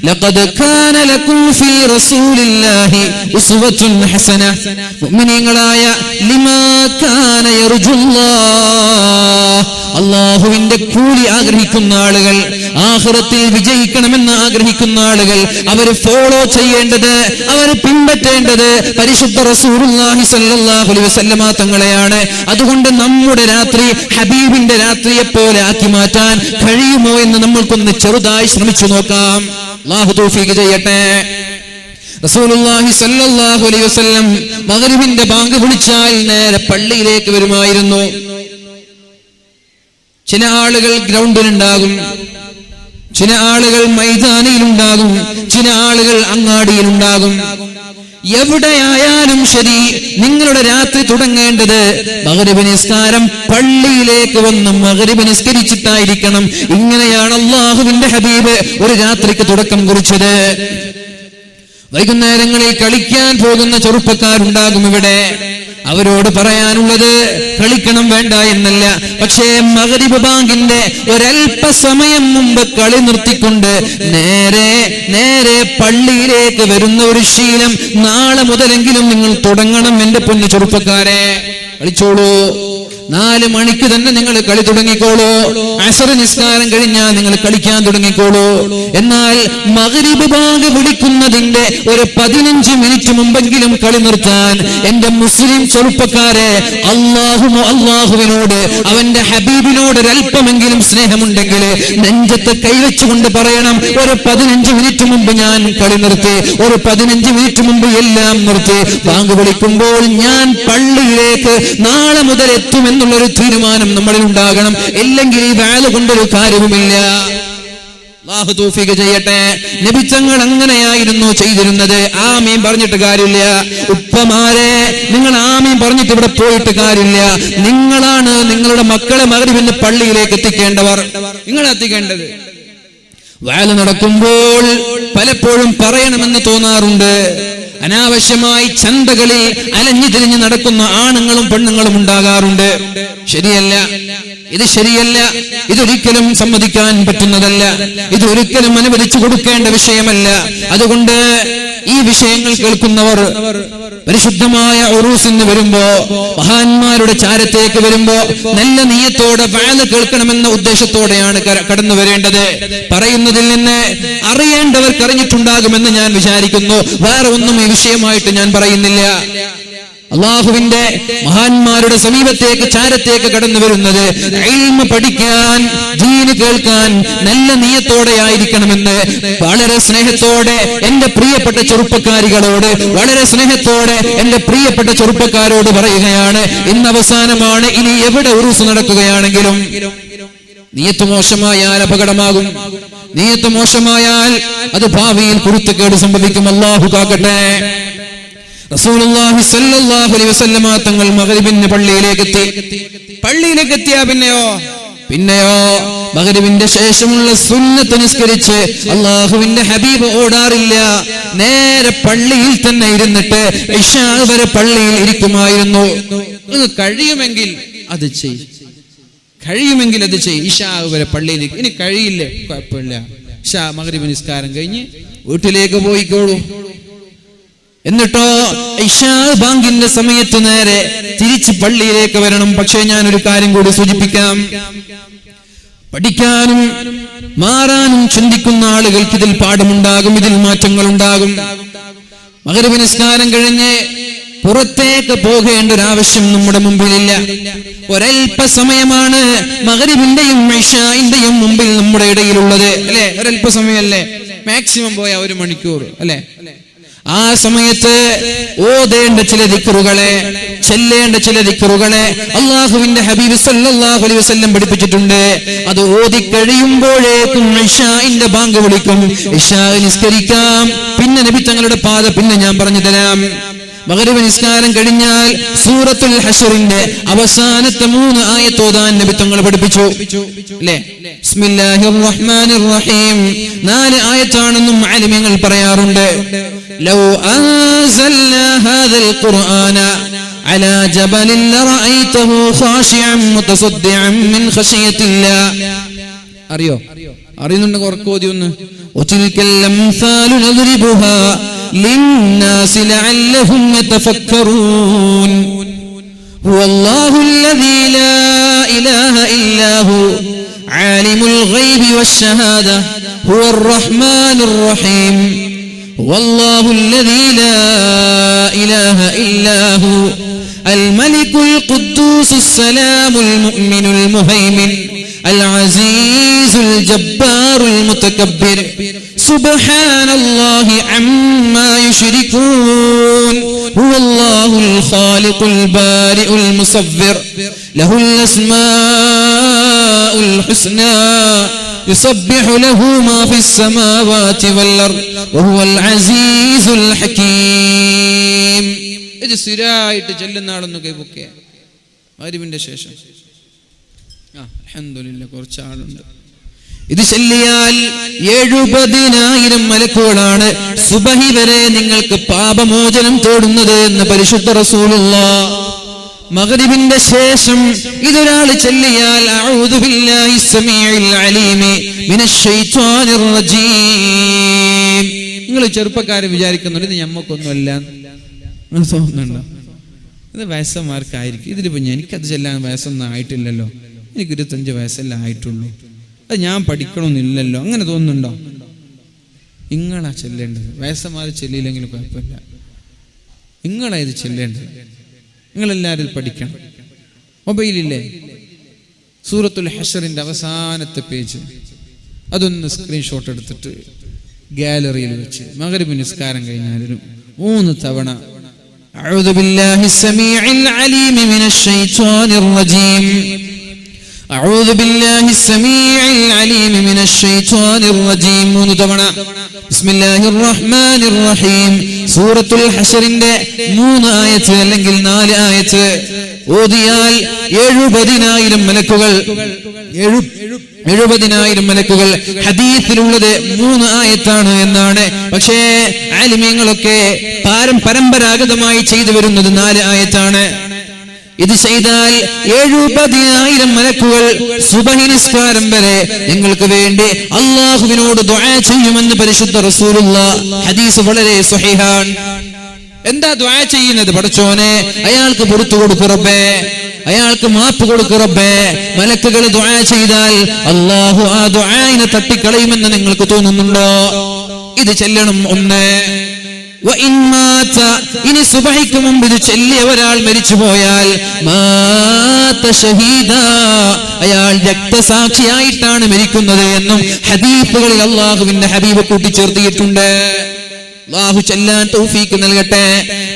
ലഖദ് കാന ലക്കും ഫീ റസൂലില്ലാഹി ഉസ്വത്തുൻ ഹസന. മുഅ്മിനീങ്ങളായ ലിമാ കാന യർജുല്ലാഹ്, അല്ലാഹുവിന്റെ കൂലി ആഗ്രഹിക്കുന്ന ആളുകൾ, ആഖിറത്തിൽ വിജയിക്കണമെന്ന് ആഗ്രഹിക്കുന്ന ആളുകൾ, അവർ ഫോളോ ചെയ്യേണ്ടത്, അവർ പിൻപറ്റേണ്ടത് പരിശുദ്ധ റസൂലുള്ളാഹി സ്വല്ലല്ലാഹു അലൈഹി വസല്ലമ തങ്ങളെയാണ്. അതുകൊണ്ട് നമ്മുടെ രാത്രി ഹബീബിന്റെ രാത്രിയെ പോലെ ആക്കി മാറ്റാൻ കഴിയുമോ എന്ന് നമ്മൾക്കൊന്ന് ചെറുതായി ശ്രമിച്ചു നോക്കാം. അല്ലാഹു തൗഫീഖ് ചെയ്യട്ടെ. റസൂലുള്ളാഹി സ്വല്ലല്ലാഹു അലൈഹി വസല്ലം മഗ്രിബിന്റെ ബാങ്ക് വിളിച്ചാൽ നേരെ പള്ളിയിലേക്ക് വരുമായിരുന്നു. ചില ആളുകൾ ഗ്രൗണ്ടിലുണ്ടാകും, ചില ആളുകൾ മൈതാനിയിലുണ്ടാകും, ചില ആളുകൾ അങ്ങാടിയിലുണ്ടാകും. എവിടെയായാലും ശരി, നിങ്ങളുടെ രാത്രി തുടങ്ങേണ്ടത് മഗ്രിബ് നിസ്കാരം പള്ളിയിലേക്ക് വന്ന് മഗ്രിബ് നിസ്കരിച്ചിട്ടായിരിക്കണം. ഇങ്ങനെയാണ് അല്ലാഹുവിന്റെ ഹബീബ് ഒരു രാത്രിക്ക് തുടക്കം കുറിച്ചത്. വൈകുന്നേരങ്ങളിൽ കളിക്കാൻ പോകുന്ന ചെറുപ്പക്കാരുണ്ടാകും ഇവിടെ. അവരോട് പറയാനുള്ളത് കളിക്കണം വേണ്ട എന്നല്ല, പക്ഷേ മഗ്രിബ് ബാങ്കിന്റെ ഒരല്പസമയം മുമ്പ് കളി നിർത്തിക്കൊണ്ട് നേരെ പള്ളിയിലേക്ക് വരുന്ന ഒരു ശീലം നാളെ മുതലെങ്കിലും നിങ്ങൾ തുടങ്ങണം. എന്റെ പൊന്നു ചെറുപ്പക്കാരെ, കളിച്ചോളൂ. 4 മണിക്ക് തന്നെ നിങ്ങൾ കളി തുടങ്ങിക്കോളൂ. അസർ നിസ്കാരം കഴിഞ്ഞാൽ നിങ്ങൾ കളിക്കാൻ തുടങ്ങിക്കോളൂ. എന്നാൽ മഗ്രിബ് ബാങ്ക് വിളിക്കുന്നതിന്റെ ഒരു 15 മിനിറ്റ് മുമ്പെങ്കിലും കളി നിർത്താൻ എന്റെ മുസ്ലിം ചെറുപ്പക്കാരെ, അല്ലാഹുവിനോട്, അവന്റെ ഹബീബിനോട് ഒരല്പമെങ്കിലും സ്നേഹമുണ്ടെങ്കിൽ നെഞ്ചത്ത് കൈവച്ചുകൊണ്ട് പറയണം, ഒരു 15 മിനിറ്റ് മുമ്പ് ഞാൻ കളി നിർത്തി, ഒരു 15 മിനിറ്റ് മുമ്പ് എല്ലാം നിർത്തി. ബാങ്ക് വിളിക്കുമ്പോൾ ഞാൻ പള്ളിയിലേക്ക് നാളെ മുതൽ എത്തുമെന്നുള്ളൊരു തീരുമാനം നമ്മളിൽ ഉണ്ടാകണം. ഇല്ലെങ്കിൽ ഈ വാല് കൊണ്ടൊരു കാര്യവുമില്ല. അല്ലാഹു തൗഫീഖ് ചെയ്യട്ടെ. നബി തങ്ങൾ അങ്ങനെയായിരുന്നു ചെയ്തിരുന്നത്. ആമീൻ പറഞ്ഞിട്ട് കാര്യമില്ല. ഉപ്പമാരെ, നിങ്ങൾ ആമീൻ പറഞ്ഞിട്ട് ഇവിടെ പോയിട്ട് കാര്യമില്ല. നിങ്ങളാണ് നിങ്ങളുടെ മക്കളെ മഗ്രിബിന് പള്ളിയിലേക്ക് എത്തിക്കേണ്ടവർ. നിങ്ങൾ എത്തിക്കേണ്ടത്. വാല് നടക്കുമ്പോൾ പലപ്പോഴും പറയണമെന്ന് തോന്നാറുണ്ട്. അനാവശ്യമായി ചന്തകളിൽ അലഞ്ഞു തിരിഞ്ഞ് നടക്കുന്ന ആണുങ്ങളും പെണ്ണുങ്ങളും ഉണ്ടാകാറുണ്ട്. ശരിയല്ല, ഇത് ശരിയല്ല. ഇതൊരിക്കലും സമ്മതിക്കാൻ പറ്റുന്നതല്ല. ഇതൊരിക്കലും അനുവദിച്ചു കൊടുക്കേണ്ട വിഷയമല്ല. അതുകൊണ്ട് ഈ വിഷയങ്ങൾ കേൾക്കുന്നവർ പരിശുദ്ധമായ ഉറൂസിന് വരുമ്പോ, മഹാന്മാരുടെ ചാരത്തേക്ക് വരുമ്പോ നല്ല നിയത്തോടെ വഅദ് കേൾക്കണമെന്ന ഉദ്ദേശത്തോടെയാണ് കടന്നു വരേണ്ടത്. പറയുന്നതിൽ നിന്ന് അറിയേണ്ടവർക്ക് അറിഞ്ഞിട്ടുണ്ടാകുമെന്ന് ഞാൻ വിചാരിക്കുന്നു. വേറെ ഒന്നും ഈ വിഷയമായിട്ട് ഞാൻ പറയുന്നില്ല. അല്ലാഹുവിന്റെ മഹാന്മാരുടെ സമീപത്തേക്ക്, ചാരത്തേക്ക് കടന്നു വരുന്നത് ഇൽമ് പഠിക്കാൻ, ദീന് കേൾക്കാൻ നല്ല നിയത്തോടെ ആയിരിക്കണമെന്ന് വളരെ സ്നേഹത്തോടെ എന്റെ പ്രിയപ്പെട്ട ചെറുപ്പക്കാരികളോട്, വളരെ സ്നേഹത്തോടെ എന്റെ പ്രിയപ്പെട്ട ചെറുപ്പക്കാരോട് പറയുകയാണ്. ഇന്ന് അവസാനമാണ്. ഇനി എവിടെ ഉറൂസ് നടക്കുകയാണെങ്കിലും നിയത്ത് മോശമായാൽ അപകടമാകും. നിയത്ത് മോശമായാൽ അത് ഭാവിയിൽ കുരുത്തക്കേട് സംഭവിക്കും. അല്ലാഹു കാക്കട്ടെ. റസൂലുള്ളാഹി സ്വല്ലല്ലാഹു അലൈഹി വസല്ലമ തങ്ങൾ മഗ്രിബിന് പള്ളിയിലേക്ക് എത്തിയാ പിന്നെയോ മഗ്രിബിന്റെ ശേഷമുള്ള സുന്നത്ത് നിസ്കരിച്ച് അല്ലാഹുവിന്റെ ഹബീബ് ഓടാറില്ല. നേരെ പള്ളിയിൽ തന്നെ ഇരുന്നിട്ട് ഇശാ വരെ പള്ളിയിൽ ഇരിക്കുമായിരുന്നു. കഴിയുമെങ്കിൽ അത് ചെയ്യും, ഇശാ വരെ പള്ളിയിൽ. ഇനി കഴിയില്ലേ, കുഴപ്പമില്ല, ഇശാ മഗ്രിബ് നിസ്കാരം കഴിഞ്ഞ് വീട്ടിലേക്ക് പോയിക്കോളൂ. എന്നിട്ടോ ഇശാ ബാങ്കിന്റെ സമയത്ത് നേരെ തിരിച്ച് പള്ളിയിലേക്ക് വരണം. പക്ഷേ ഞാനൊരു കാര്യം കൂടി സൂചിപ്പിക്കാം. പഠിക്കാനും മാറാനും ചിന്തിക്കുന്ന ആളുകൾക്ക് ഇതിൽ പാഠമുണ്ടാകും, ഇതിൽ മാറ്റങ്ങൾ ഉണ്ടാകും. മഗ്രിബ് നിസ്കാരം കഴിഞ്ഞ് പുറത്തേക്ക് പോകേണ്ട ഒരു ആവശ്യം നമ്മുടെ മുമ്പിലില്ല. ഒരൽപ്പ സമയമാണ് മഗ്രിബിന്റെയും ഇശാഇന്റെയും മുമ്പിൽ നമ്മുടെ ഇടയിലുള്ളത്, അല്ലെ? ഒരൽപ്പ സമയമല്ലേ, മാക്സിമം പോയ 1 മണിക്കൂർ, അല്ലെ? ആ സമയത്ത് ഓതേണ്ട ചില ദിക്റുകളെ, ചെല്ലേണ്ട ചില ദിക്റുകളെ അല്ലാഹുവിന്റെ ഹബീബ് സല്ലല്ലാഹു അലൈഹി വസല്ലം പഠിപ്പിച്ചിട്ടുണ്ട്. അത് ഓതി കഴിയുമ്പോഴേക്കും ഇശാഇന്റെ ബാങ്ക് വിളിക്കും, ഇശാ നിസ്കരിക്കാം. പിന്നെ നബി തങ്ങളുടെ പാത പിന്നെ ഞാൻ പറഞ്ഞു തരാം. മഗ്രിബ് നിസ്കാരം കഴിഞ്ഞാൽ സൂറത്തുൽ ഹശ്റിന്റെ അവസാനത്തെ 3 ആയത്ത് ഓതാൻ നബി തങ്ങൾ പഠിപ്പിച്ചു, അല്ലേ? ബിസ്മില്ലാഹിർ റഹ്മാനിർ റഹീം 4 ആയത്താണെന്നും ആലിമീങ്ങൾ പറയാറുണ്ട്. ലൗ അൻസൽനാ ഹാദൽ ഖുർആന അലാ ജബലിൻ ലറഅയ്തഹു ഖാശിഅൻ മുതസദ്ദിഅൻ മിൻ ഖശിയത്തില്ലാ. അറിയുന്നുണ്ടെങ്കിൽ ഉറക്കെ ഓതി ഒന്ന്. وتلك الأمثال نضربها للناس لعلهم يتفكرون هو الله الذي لا إله إلا هو عالم الغيب والشهادة هو الرحمن الرحيم والله الذي لا إله إلا هو الملك القدوس السلام المؤمن المهيمن العزيز الجبار المتكبر سبحان الله عما يشركون هو الله الخالق البارئ المصور له الأسماء الحسنى يسبح له ما في السماوات والأرض وهو العزيز الحكيم. ഇത് സ്ഥിരമായിട്ട് ചെല്ലുന്ന ആളൊന്ന് കൈപൊക്കെ മഗ്‌രിബിന്റെ ശേഷം. അൽഹംദുലില്ലാഹ് കുറച്ച് ആളുണ്ട്. ഇത് ചൊല്ലിയാൽ 70,000 മലക്കുകളാണ് സുബഹി വരെ നിങ്ങൾക്ക് പാപമോചനം തേടുന്നത് എന്ന് പരിശുദ്ധ റസൂലുള്ളാഹ്. മഗ്‌രിബിന്റെ ശേഷം ഇതൊരാൾ ചൊല്ലിയാൽ അഊദു ബില്ലാഹി സമീഉൽ അലീമി മിനശ് ശൈത്വാനിർ റജീം. നിങ്ങൾ ചെറുപ്പക്കാരെ വിചാരിക്കുന്നുണ്ട് ഇത് ഞമ്മക്കൊന്നുമല്ല തോന്നുന്നുണ്ടോ? ഇത് വയസ്സന്മാർക്കായിരിക്കും. ഇതിലിപ്പോൾ എനിക്കത് ചെല്ലാൻ വയസ്സൊന്നും ആയിട്ടില്ലല്ലോ, എനിക്ക് 25 വയസ്സല്ലേ ആയിട്ടുള്ളൂ, അത് ഞാൻ പഠിക്കണമെന്നില്ലല്ലോ, അങ്ങനെ തോന്നുന്നുണ്ടോ? നിങ്ങളാ ചെല്ലേണ്ടത്. വയസ്സന്മാർ ചെല്ലിയില്ലെങ്കിലും കുഴപ്പമില്ല, നിങ്ങളാ ഇത് ചെല്ലേണ്ടത്. നിങ്ങളെല്ലാവരും പഠിക്കണം. മൊബൈലില്ലേ സൂറത്തുൽ ഹശറിന്റെ അവസാനത്തെ പേജ്, അതൊന്ന് സ്ക്രീൻഷോട്ട് എടുത്തിട്ട് ഗാലറിയിൽ വെച്ച് മഗ്‌രിബ് നിസ്കാരം കഴിഞ്ഞാൽ 3 തവണ അഊദു ബില്ലാഹി സമീഉൽ അലീം മിനശ് ശൈത്വാനിർ റജീം അഊദു ബില്ലാഹി സമീഉൽ അലീം മിനശ് ശൈത്വാനിർ റജീം 3 തവണ ബിസ്മില്ലാഹിർ റഹ്മാനിർ റഹീം. സൂറത്തുൽ ഹശറിന്റെ 3 ആയത്ത് അല്ലെങ്കിൽ 4 ആയത്ത് ഓതിയാൽ 70,000 മലക്കുകൾ 70,000 മലക്കുകൾ. ഹദീസിലുള്ളത് 3 ആയത്താണ് എന്നാണ്, പക്ഷേ ആലിമീങ്ങളൊക്കെ പരമ്പരാഗതമായി ചെയ്തു വരുന്നത് 4 ആയത്താണ്. ഇത് ചെയ്താൽ 70,000 മലക്കുകൾ സുബഹി നിസ്കാരം വരെ നിങ്ങൾക്ക് വേണ്ടി അല്ലാഹുവിനോട് ദുആ ചെയ്യുമെന്ന് പരിശുദ്ധ റസൂലുള്ളാഹ്. ഹദീസ് വളരെ സ്വഹീഹാണ്. എന്താ ദുആ ചെയ്യുന്നത്? പടച്ചോനെ അയാൾക്ക് പുറത്തു കൊടുക്കു റബ്ബേ, അയാൾക്ക് മാപ്പ് കൊടുക്കു റബ്ബേ. മലക്കുകൾ ദുആ ചെയ്താൽ അല്ലാഹു ആ ദുആയിനെ തട്ടിക്കളയുമെന്ന് നിങ്ങൾക്ക് തോന്നുന്നുണ്ടോ? ഇത് ചെല്ലണം. 1. ഇനി സുബഹിക്ക് മുമ്പ് ഇത് ചൊല്ലിയ ഒരാൾ മരിച്ചു പോയാൽ അയാൾ രക്തസാക്ഷിയായിട്ടാണ് മരിക്കുന്നത് എന്നും ഹദീസുകളിൽ അല്ലാഹുവിന്റെ ഹബീബ് കൂട്ടിച്ചേർത്തിയിട്ടുണ്ട്. അല്ലാഹു ചെല്ലാൻ തൗഫീക്ക് നൽകട്ടെ.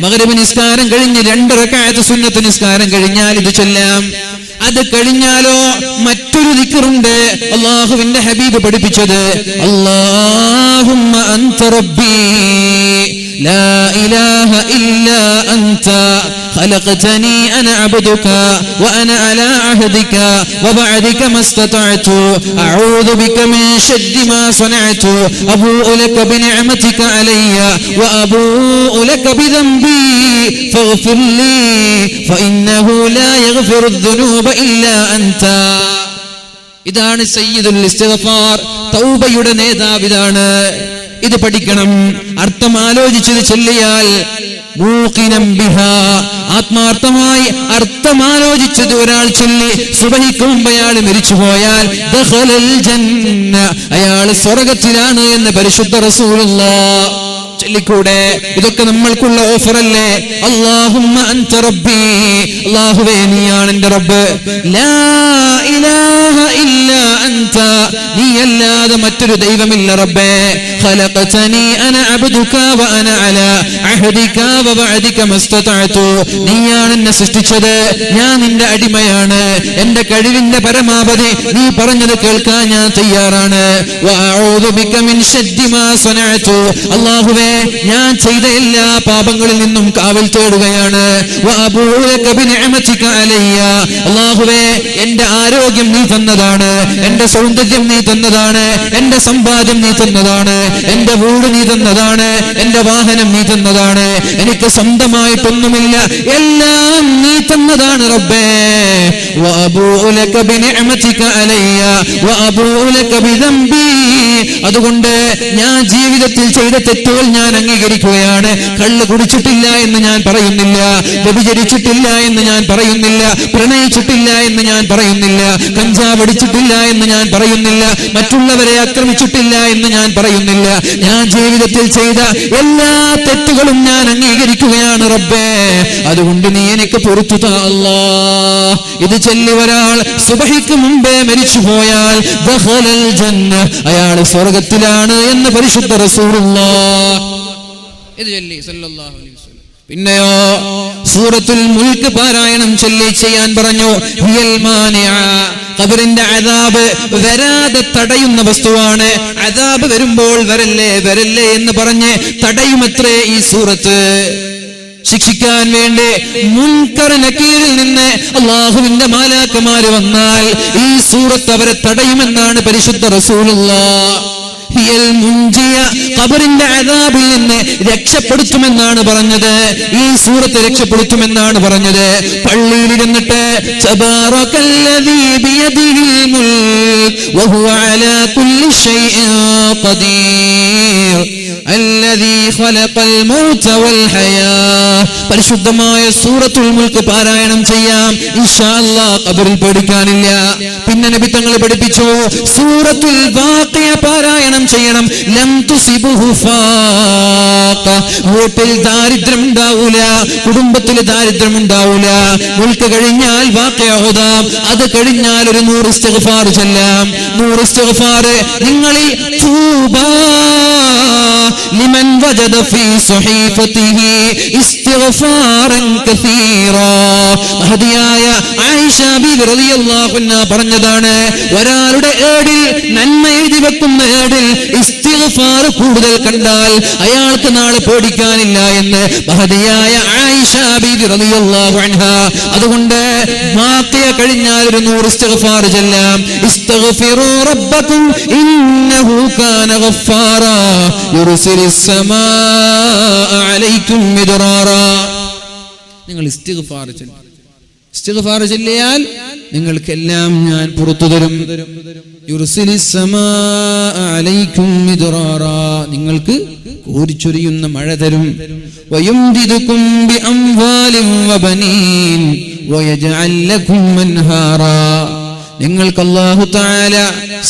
മഗ്‌രിബ് നിസ്കാരം കഴിഞ്ഞ് 2 റക്അത്ത് സുന്നത്ത് നിസ്കാരം കഴിഞ്ഞാൽ ഇത് ചൊല്ലാം. അത് കഴിഞ്ഞാലോ മറ്റൊരു ദിക്റുണ്ട് അല്ലാഹുവിന്റെ ഹബീബ് പഠിപ്പിച്ചത്. അല്ലാഹുമ്മ അൻത റബ്ബി ലാ ഇലാഹ ഇല്ലാ അൻത خلقتني أنا عبدك وأنا على عهدك ووعدك ما استطعت أعوذ بك من شر ما صنعت أبوء لك بنعمتك علي وأبوء لك بذنبي فاغفر لي فإنه لا يغفر الذنوب إلا أنت. ഇതാണ് സയ്യിദുൽ ഇസ്തിഗ്ഫാർ. തൗബയുടെ നേതാവ് ഇതാണ്. ഇത് പഠിക്കണം. അർത്ഥം ആലോചിച്ചത് ചൊല്ലിയാൽ ആത്മാർത്ഥമായി അർത്ഥമാലോചിച്ചത് ഒരാൾ ചൊല്ലി സുബഹിക്ക് മുമ്പ് അയാൾ മരിച്ചുപോയാൽ അയാൾ സ്വർഗത്തിലാണ് എന്ന് പരിശുദ്ധ റസൂലുള്ളാഹ്. ചൊല്ലിക്കൂടെ? ഇതൊക്കെ നമ്മൾക്കുള്ള ഓഫറല്ലേ? അല്ലാഹുമ്മ അൻത റബ്ബി, അല്ലാഹുവേ നീയാണ് എൻ്റെ റബ്ബ്. ലാ ഇലാഹ ഇല്ലാ അൻത, നീയല്ലാതെ മറ്റൊരു ദൈവമില്ല റബ്ബേ. ഖലഖതനി അന അബ്ദുക വ അന അലാ അഹദിക വ വഅദിക മസ്തതഅതു, നീയാണ് എന്നെ സൃഷ്ടിച്ചത്, ഞാൻ നിന്റെ അടിമയാണ്, എൻ്റെ കഴിവിന്റെ പരമാവധി നീ പറഞ്ഞത് കേൾക്കാൻ ഞാൻ തയ്യാറാണ്. വ അഊദു ബിക മിൻ ശർരി മാ സനഅതു, അല്ലാഹുവേ ഞാൻ ചെയ്ത എല്ലാ പാപങ്ങളിൽ നിന്നും കാവൽ തേടുകയാണ്. അല്ലാഹുവേ, എന്റെ ആരോഗ്യം നീ തന്നതാണ്, എന്റെ സൗന്ദര്യം നീ തന്നതാണ്, എന്റെ സമ്പാദ്യം നീ തന്നതാണ്, എന്റെ വീട് നീ തന്നതാണ്, എന്റെ വാഹനം നീ തന്നതാണ്, എനിക്ക് സ്വന്തമായിട്ടൊന്നുമില്ല, എല്ലാം നീ തന്നതാണ് റബ്ബേ. അതുകൊണ്ട് ഞാൻ ജീവിതത്തിൽ ചെയ്ത തെറ്റുകൾ ഞാൻ അംഗീകരിക്കുകയാണ്. കള്ള് കുടിച്ചിട്ടില്ല എന്ന് ഞാൻ പറയുന്നില്ല, വ്യഭിചരിച്ചിട്ടില്ല എന്ന് ഞാൻ പറയുന്നില്ല, പ്രണയിച്ചിട്ടില്ല എന്ന് ഞാൻ പറയുന്നില്ല, കഞ്ചാവ് അടിച്ചിട്ടില്ല എന്ന് ഞാൻ പറയുന്നില്ല, മറ്റുള്ളവരെ ആക്രമിച്ചിട്ടില്ല എന്ന് ഞാൻ പറയുന്നില്ല. ഞാൻ ജീവിതത്തിൽ ചെയ്ത എല്ലാ തെറ്റുകളും ഞാൻ അംഗീകരിക്കുകയാണ് റബ്ബേ. അതുകൊണ്ട് നീ എനിക്ക് പൊറുത്തു താ അല്ലാഹ്. ഇത് ചൊല്ലി ഒരാൾ സുബഹിക്ക് മുമ്പേ മരിച്ചു പോയാൽ ദഖലൽ ജന്ന, അയാൾ സ്വർഗ്ഗത്തിലാണ് എന്ന് പരിശുദ്ധ റസൂലുള്ളാഹ് ഇത് ചൊല്ലി സല്ലല്ലാഹു അലൈഹി വസല്ലം. പിന്നെയോ സൂറത്തുൽ മുൽക്ക് പാരായണം ചൊല്ലി ചെയ്യാൻ പറഞ്ഞു. ഹിയൽ മാനിഅ, ഖബറിന്റെ അദാബ് വരാതെ തടയുന്ന വസ്തുവാണ്. അദാബ് വരുമ്പോൾ വരല്ലേ വരല്ലേ എന്ന് പറഞ്ഞ് തടയുമത്രേ ഈ സൂറത്ത്. ശിക്ഷിക്കാൻ വേണ്ടി മുൻകർ നകീറിൽ നിന്ന് അല്ലാഹുവിന്റെ മാലാക്കമാര് വന്നാൽ ഈ സൂറത്ത് അവരെ തടയുമെന്നാണ് പരിശുദ്ധ റസൂലുള്ളാഹ്. ഹിയൽ മുൻജിയ, ഖബറിന്റെ അദാബിൽ നിന്ന് രക്ഷപ്പെടുത്തുമെന്നാണ് പറഞ്ഞത്. ഈ സൂറത്ത് രക്ഷപ്പെടുത്തുമെന്നാണ് പറഞ്ഞത്. പള്ളിയിലിരുന്നിട്ട് തബാറകല്ലദീ ബിയദിഹിൽ മുൽക് വഹുവ അലാ കുല്ലി ഷൈഇൻ ഖദീർ അല്ലദീ ഖലഖൽ മൗത വൽ ഹയാ. പരിശുദ്ധമായ സൂറത്തുൽ മുൽക്ക് പാരായണം ചെയ്യാം ഇൻഷാ അല്ലാഹ്. ഖബറിൽ പേടിക്കാനില്ല. പിന്നെ നബി തങ്ങൾ പഠിപ്പിച്ചു സൂറത്തുൽ വാഖിയ പാരായണം ചെയ്യണം. ലം തുസിബുഹു ഫാഖ, വീട്ടിൽ ദാരിദ്ര്യം ഉണ്ടാവൂല, കുടുംബത്തിൽ ദാരിദ്ര്യം ഉണ്ടാവൂല. മുൽക്ക് കഴിഞ്ഞാൽ വാഖിയ ഓതാം, അത് കഴിഞ്ഞാൽ ഒരു 100 ഇസ്തിഗ്ഫാർ ചൊല്ലാം. 100 ഇസ്തിഗ്ഫാർ നിങ്ങളിൽ തൂബാ ലിമൻ വജദ ഫീ സ്വഹീഫതിഹി ഇസ്തിഗ്ഫാറൻ കസീറാ. മഹദിയായ ആയിഷ ബീവി റളിയല്ലാഹു അൻഹാ പറഞ്ഞതാണ്, ഒരാളുടെ ഏടിൽ നന്മ എഴുതി വെക്കുന്ന ഏടിൽ ഇസ്തിഗ്ഫാർ കൂടുതൽ കണ്ടാൽ അയാൾക്ക് നാളെ പേടിക്കാനില്ല എന്ന് മഹദിയായ ആയിഷ ബീവി റളിയല്ലാഹു അൻഹാ. അതുകൊണ്ട് വാഖിയ കഴിഞ്ഞാൽ ഒരു 100 ഇസ്തിഗ്ഫാർ ചൊല്ലാം. ഇസ്തഗ്ഫിറൂ റബ്ബക്കും ഇന്നഹു കാന ഗഫാറാ യുർസിലിസ് സമാഅ അലൈക്കും മിദ്റാറാ. നിങ്ങൾ ഇസ്തിഗ്ഫാർ ചൊല്ലുക. ഇസ്തിഗ്ഫാർ ചൊല്ലിയാൽ നിങ്ങൾക്കെല്ലാം ഞാൻ പുറത്തു തരും. യുർസിലിസ് സമാഅ അലൈക്കും മിദ്റാറാ, നിങ്ങൾക്ക് കോരിച്ചൊരിയുന്ന മഴ തരും. വയുംദിദുകും ബിഅംവാലിൻ വബനീൻ വയജ്അൽ ലക്കും അൻഹാറാ. നിങ്ങൾക്ക് അല്ലാഹു തആല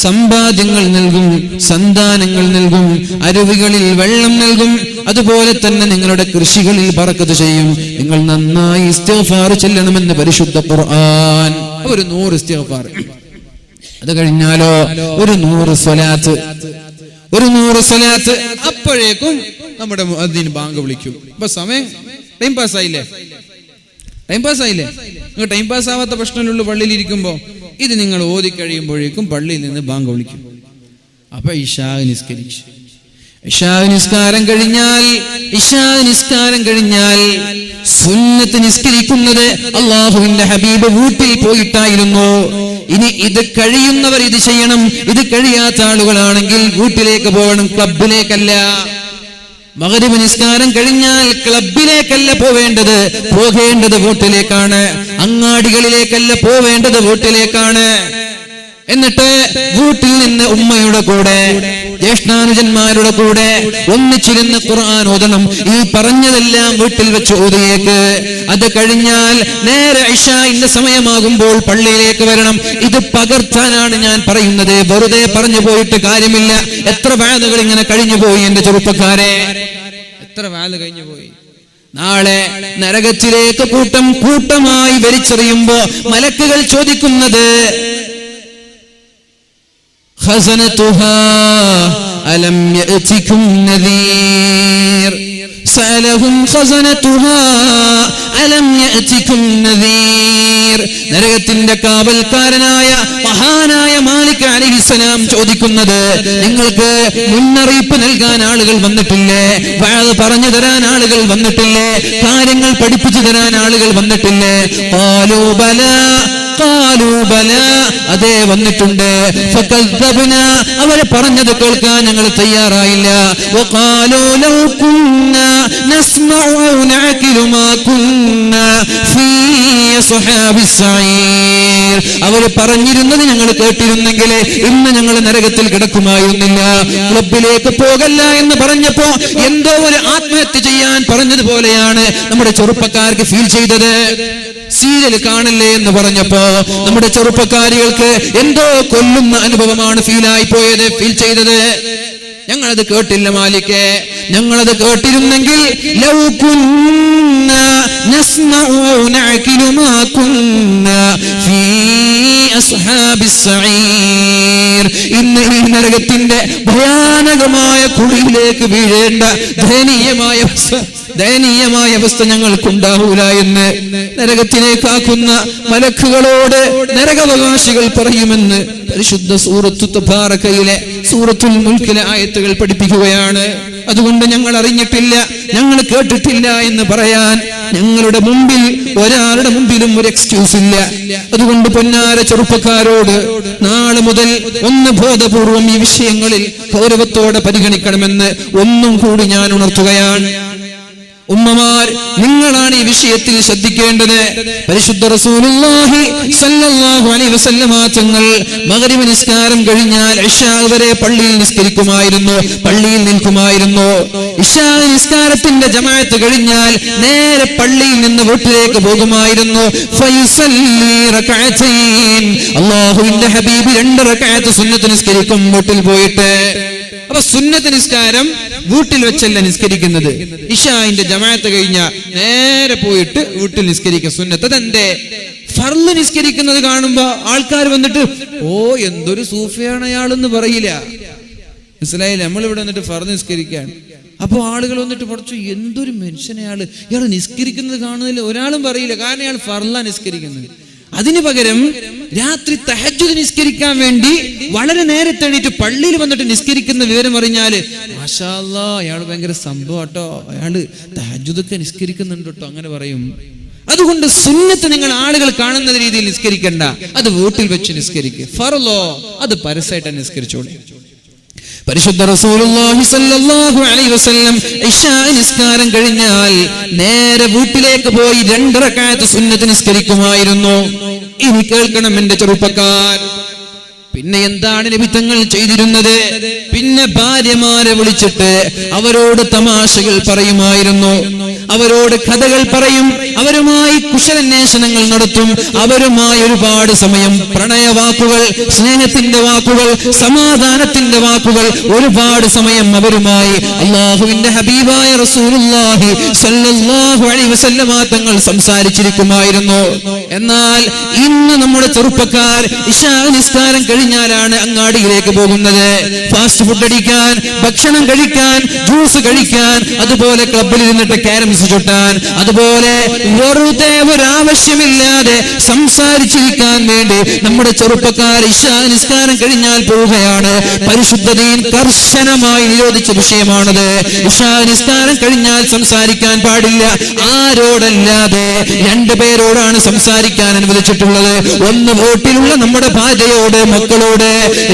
സമ്പാദ്യങ്ങൾ നൽകും, സന്താനങ്ങൾ നൽകും, അരുവികളിൽ വെള്ളം നൽകും. അതുപോലെ തന്നെ നിങ്ങളുടെ കൃഷികളിൽ ബറക്കത്ത് ചെയ്യും. നിങ്ങൾ നന്നായി ഇസ്തിഗ്ഫാർ ചൊല്ലണമെന്ന് പരിശുദ്ധ ഖുർആൻ. ഒരു 100 ഇസ്തിഗ്ഫാർ. അത് കഴിഞ്ഞാലോ ഒരു 100 സ്വലാത്ത്. ഒരു 100 സ്വലാത്ത്. അപ്പോഴേക്കും നമ്മുടെ മുഅദ്ദിൻ ബാങ്ക് വിളിക്കും. ഇപ്പൊ സമയം ടൈം പാസ്സായില്ലേ? ടൈം പാസ്സായില്ലേ? നിങ്ങൾ ടൈം പാസ് ആവാത്ത പ്രശ്നമുള്ള പള്ളിയിൽ ഇരിക്കുമ്പോ ഇത് നിങ്ങൾ ഓതി കഴിയുമ്പോഴേക്കും പള്ളിയിൽ നിന്ന് ബാങ്ക് വിളിക്കും. അപ്പൊ ഇശാ നിസ്കരിച്ചു. ഇശാ നിസ്കാരം കഴിഞ്ഞാൽ സുന്നത്ത് നിസ്കരിക്കുന്നത് അല്ലാഹുവിന്റെ ഹബീബ് വീട്ടിൽ പോയിട്ടായിരുന്നു. ഇനി ഇത് കഴിയുന്നവർ ഇത് ചെയ്യണം. ഇത് കഴിയാത്ത ആളുകളാണെങ്കിൽ വീട്ടിലേക്ക് പോകണം, ക്ലബിലേക്കല്ല. മഗ്രിബ് നിസ്കാരം കഴിഞ്ഞാൽ ക്ലബിലേക്കല്ല പോകേണ്ടത് വീട്ടിലേക്കാണ്. അങ്ങാടികളിലേക്കല്ല പോവേണ്ടത് വീട്ടിലേക്കാണ്. എന്നിട്ട് വീട്ടിൽ നിന്ന് ഉമ്മയുടെ കൂടെ, ജ്യേഷ്ഠാനുജന്മാരുടെ കൂടെ ഒന്നിച്ചിരുന്ന് ഖുർആൻ ഓതണം. ഈ പറഞ്ഞതെല്ലാം വീട്ടിൽ വെച്ച് ഓതിയേക്ക്. അത് കഴിഞ്ഞാൽ നേരെ ഇശാഇന്റെ സമയമാകുമ്പോൾ പള്ളിയിലേക്ക് വരണം. ഇത് പകർത്താനാണ് ഞാൻ പറയുന്നത്, വെറുതെ പറഞ്ഞു പോയിട്ട് കാര്യമില്ല. എത്ര വാദകൾ ഇങ്ങനെ കഴിഞ്ഞു പോയി എന്റെ ചെറുപ്പക്കാരെ, എത്ര വാദ കഴിഞ്ഞു പോയി. നാളെ നരകത്തിലേക്ക് കൂട്ടമായി വലിച്ചെറിയുമ്പോ മലക്കുകൾ ചോദിക്കുന്നത് خزنتها ألم يأتكم نذير سألهم خزنتها ألم يأتكم نذير നരകത്തിന്റെ കാവൽക്കാരനായ മഹാനായ മാലിക് അലൈഹിസ്സലാം ചോദിക്കുന്നത്, നിങ്ങൾക്ക് മുന്നറിയിപ്പ് നൽകാൻ ആളുകൾ വന്നിട്ടില്ലേ? വഅദ് പറഞ്ഞു തരാൻ ആളുകൾ വന്നിട്ടില്ലേ? കാര്യങ്ങൾ പഠിപ്പിച്ചു തരാൻ ആളുകൾ വന്നിട്ടില്ലേ? ഖാലൂ ബലാ, ഖാലൂ ബലാ, അതേ വന്നിട്ടുണ്ട്. ഫകദ്ദബ്നാ, അവരെ പറഞ്ഞത് കേൾക്കാൻ ഞങ്ങൾ തയ്യാറായില്ല. വഖാലൂ ലൗ കുന്നാ നസ്മഉ ഔ നഅഖിലു മാ കുന്നാ ഫീ അസ്ഹാബിസ് സഈർ, അവർ പറഞ്ഞിരുന്നത് ഞങ്ങൾ കേട്ടിരുന്നെങ്കിൽ ഇന്ന് ഞങ്ങൾ നരകത്തിൽ കിടക്കുമായിരുന്നില്ല. ക്ലബിലേക്ക് പോകല്ല എന്ന് പറഞ്ഞപ്പോ എന്തോ ഒരു ആത്മഹത്യ ചെയ്യാൻ പറഞ്ഞതുപോലെയാണ് നമ്മുടെ ചെറുപ്പക്കാർക്ക് ഫീൽ ചെയ്തത്. സീരിയൽ കാണില്ലേ എന്ന് പറഞ്ഞപ്പോ നമ്മുടെ ചെറുപ്പക്കാരികൾക്ക് എന്തോ കൊല്ലുന്ന അനുഭവമാണ് ഫീൽ ചെയ്തത്. ഞങ്ങളത് കേട്ടില്ല മാലിക്കേ, ഞങ്ങളത് കേട്ടിരുന്നെങ്കിൽ ലൗ കുന്നാ നസ്മഉ ഔ നഅഖിലു മാ കുന്നാ ഫീ അസ്ഹാബിസ് സഈർ, ഇന്ന് ഈ നരകത്തിന്റെ ഭയാനകമായ കുഴിയിലേക്ക് വീഴേണ്ട ദയനീയമായ അവസ്ഥ ഞങ്ങൾക്കുണ്ടാവൂല എന്ന് നരകത്തിലേക്കാക്കുന്ന മലക്കുകളോട് നരകാവകാശികൾ പറയുമെന്ന് പരിശുദ്ധ സൂറത്തു തബാറകയിലെ സൂറത്തുൽ മുൽക്കിലെ ആയത്തുകൾ പഠിപ്പിക്കുകയാണ്. അതുകൊണ്ട് ഞങ്ങൾ അറിഞ്ഞിട്ടില്ല, ഞങ്ങൾ കേട്ടിട്ടില്ല എന്ന് പറയാൻ ഞങ്ങളുടെ മുമ്പിൽ ഒരാളുടെ മുമ്പിലും ഒരു എക്സ്ക്യൂസ് ഇല്ല. അതുകൊണ്ട് പൊന്നാര ചെറുപ്പക്കാരോട് നാളെ മുതൽ ഒന്ന് ബോധപൂർവം ഈ വിഷയങ്ങളിൽ ഗൗരവത്തോടെ പരിഗണിക്കണമെന്ന് ഒന്നും കൂടി ഞാൻ ഉണർത്തുകയാണ്. ഉമ്മമാർ, നിങ്ങളാണ് ഈ വിഷയത്തിൽ ശ്രദ്ധിക്കേണ്ടത്. പരിശുദ്ധ റസൂലുള്ളാഹി സ്വല്ലല്ലാഹു അലൈഹി വസല്ലമ തങ്ങൾ മഗ്രിബ് നിസ്കാരം കഴിഞ്ഞാൽ ഇശാ വരെ പള്ളിയിൽ നിൽക്കുമായിരുന്നു. ഇശാ നിസ്കാരത്തിന്റെ ജമാഅത്ത് കഴിഞ്ഞാൽ നേരെ പള്ളിയിൽ നിന്ന് വീട്ടിലേക്ക് പോകുമായിരുന്നു. ഫയുസല്ലി റകഅതൈൻ, അല്ലാഹുവിന്റെ ഹബീബ് 2 റകഅത്ത് സുന്നത്ത് നിസ്കരിക്കും വീട്ടിൽ പോയിട്ട്. അപ്പൊ സുന്നത്ത് നിസ്കാരം വീട്ടിൽ വെച്ചല്ല നിസ്കരിക്കുന്നത്. ഇശാഇന്റെ ജമാഅത്ത് കഴിഞ്ഞ നേരെ പോയിട്ട് വീട്ടിൽ നിസ്കരിക്കുക സുന്നത്ത്. അതെന്തേ? ഫർള് നിസ്കരിക്കുന്നത് കാണുമ്പോ ആൾക്കാർ വന്നിട്ട് ഓ എന്തൊരു സൂഫിയാണ് അയാളെന്ന് പറയില്ല. മനസ്സിലായില്ലേ? നമ്മളിവിടെ വന്നിട്ട് ഫർള് നിസ്കരിക്കുകയാണ്. അപ്പൊ ആളുകൾ വന്നിട്ട് പഠിച്ചു എന്തൊരു മനുഷ്യനയാള്, ഇയാൾ നിസ്കരിക്കുന്നത് കാണുന്നില്ല, ഒരാളും പറയില്ല. കാരണം ഇയാൾ ഫർളാ നിസ്കരിക്കുന്നത്. അതിനു പകരം രാത്രി തഹജ്ജുദ് നിസ്കരിക്കാൻ വേണ്ടി വളരെ നേരത്തെ എണീറ്റ് പള്ളിയിൽ വന്നിട്ട് നിസ്കരിക്കുന്ന വിവരം അറിഞ്ഞാല് മാഷാ അല്ലാഹ് അയാൾ ഭയങ്കര സംഭവം കേട്ടോ, അയാള് തഹജ്ജുദൊക്കെ നിസ്കരിക്കുന്നുണ്ട് കേട്ടോ, അങ്ങനെ പറയും. അതുകൊണ്ട് സുന്നത്ത് നിങ്ങൾ ആളുകൾ കാണുന്ന രീതിയിൽ നിസ്കരിക്കണ്ട, അത് വീട്ടിൽ വെച്ച് നിസ്കരിക്കുക. ഫർളോ അത് പരസ്യമായിട്ട് നിസ്കരിച്ചോളൂ. പരിശുദ്ധ റസൂലുള്ളാഹി സ്വല്ലല്ലാഹു അലൈഹി വസല്ലം ഇശാ നിസ്കാരം കഴിഞ്ഞാൽ നേരെ വീട്ടിലേക്ക് പോയി 2 റകഅത്ത് സുന്നത്ത് നിസ്കരിക്കുമായിരുന്നു. ഇനി കേൾക്കണം എന്റെ ചെറുപ്പക്കാർ. പിന്നെ എന്താണ് നബി തങ്ങൾ ചെയ്തിരുന്നത്? പിന്നെ ഭാര്യമാരെ വിളിച്ചിട്ട് അവരോട് തമാശകൾ പറയുമായിരുന്നു, അവരോട് കഥകൾ പറയും, അവരുമായി കുശലാന്വേഷണങ്ങൾ നടത്തും, അവരുമായി ഒരുപാട് സമയം പ്രണയവാക്കുകൾ, സ്നേഹത്തിന്റെ വാക്കുകൾ, സമാധാനത്തിന്റെ വാക്കുകൾ, ഒരുപാട് സമയം അവരുമായി അല്ലാഹുവിന്റെ ഹബീബായ റസൂലുള്ളാഹി സ്വല്ലല്ലാഹു അലൈഹി വസല്ലമ തങ്ങൾ സംസാരിച്ചിരിക്കുമായിരുന്നു. എന്നാൽ ഇന്ന് നമ്മുടെ ചെറുപ്പക്കാർ ഇശാ നിസ്കാരം കഴിഞ്ഞാലാണ് അങ്ങാടിയിലേക്ക് പോകുന്നത്. ഫാസ്റ്റ് ഫുഡ് അടിക്കാൻ, ഭക്ഷണം കഴിക്കാൻ, ജ്യൂസ് കഴിക്കാൻ, അതുപോലെ ക്ലബിൽ ഇരുന്നിട്ട് ക്യാരംസ് ചുട്ടാൻ, അതുപോലെ വെറുതെ ഒരാവശ്യമില്ലാതെ സംസാരിച്ചിരിക്കാൻ വേണ്ടി നമ്മുടെ ചെറുപ്പക്കാർ ഇശാ നിസ്കാരം കഴിഞ്ഞാൽ പോവുകയാണ്. പരിശുദ്ധ ദീൻ കർശനമായി നിരോധിച്ച വിഷയമാണത്. ഇശാ നിസ്കാരം കഴിഞ്ഞാൽ സംസാരിക്കാൻ പാടില്ല. ആരോടല്ലാതെ 2 പേരോടാണ് സംസാരിക്കാൻ അനുവദിച്ചിട്ടുള്ളത്. ഒന്ന് വീട്ടിലുള്ള നമ്മുടെ ഭാര്യയോട്, മക്കളോട്.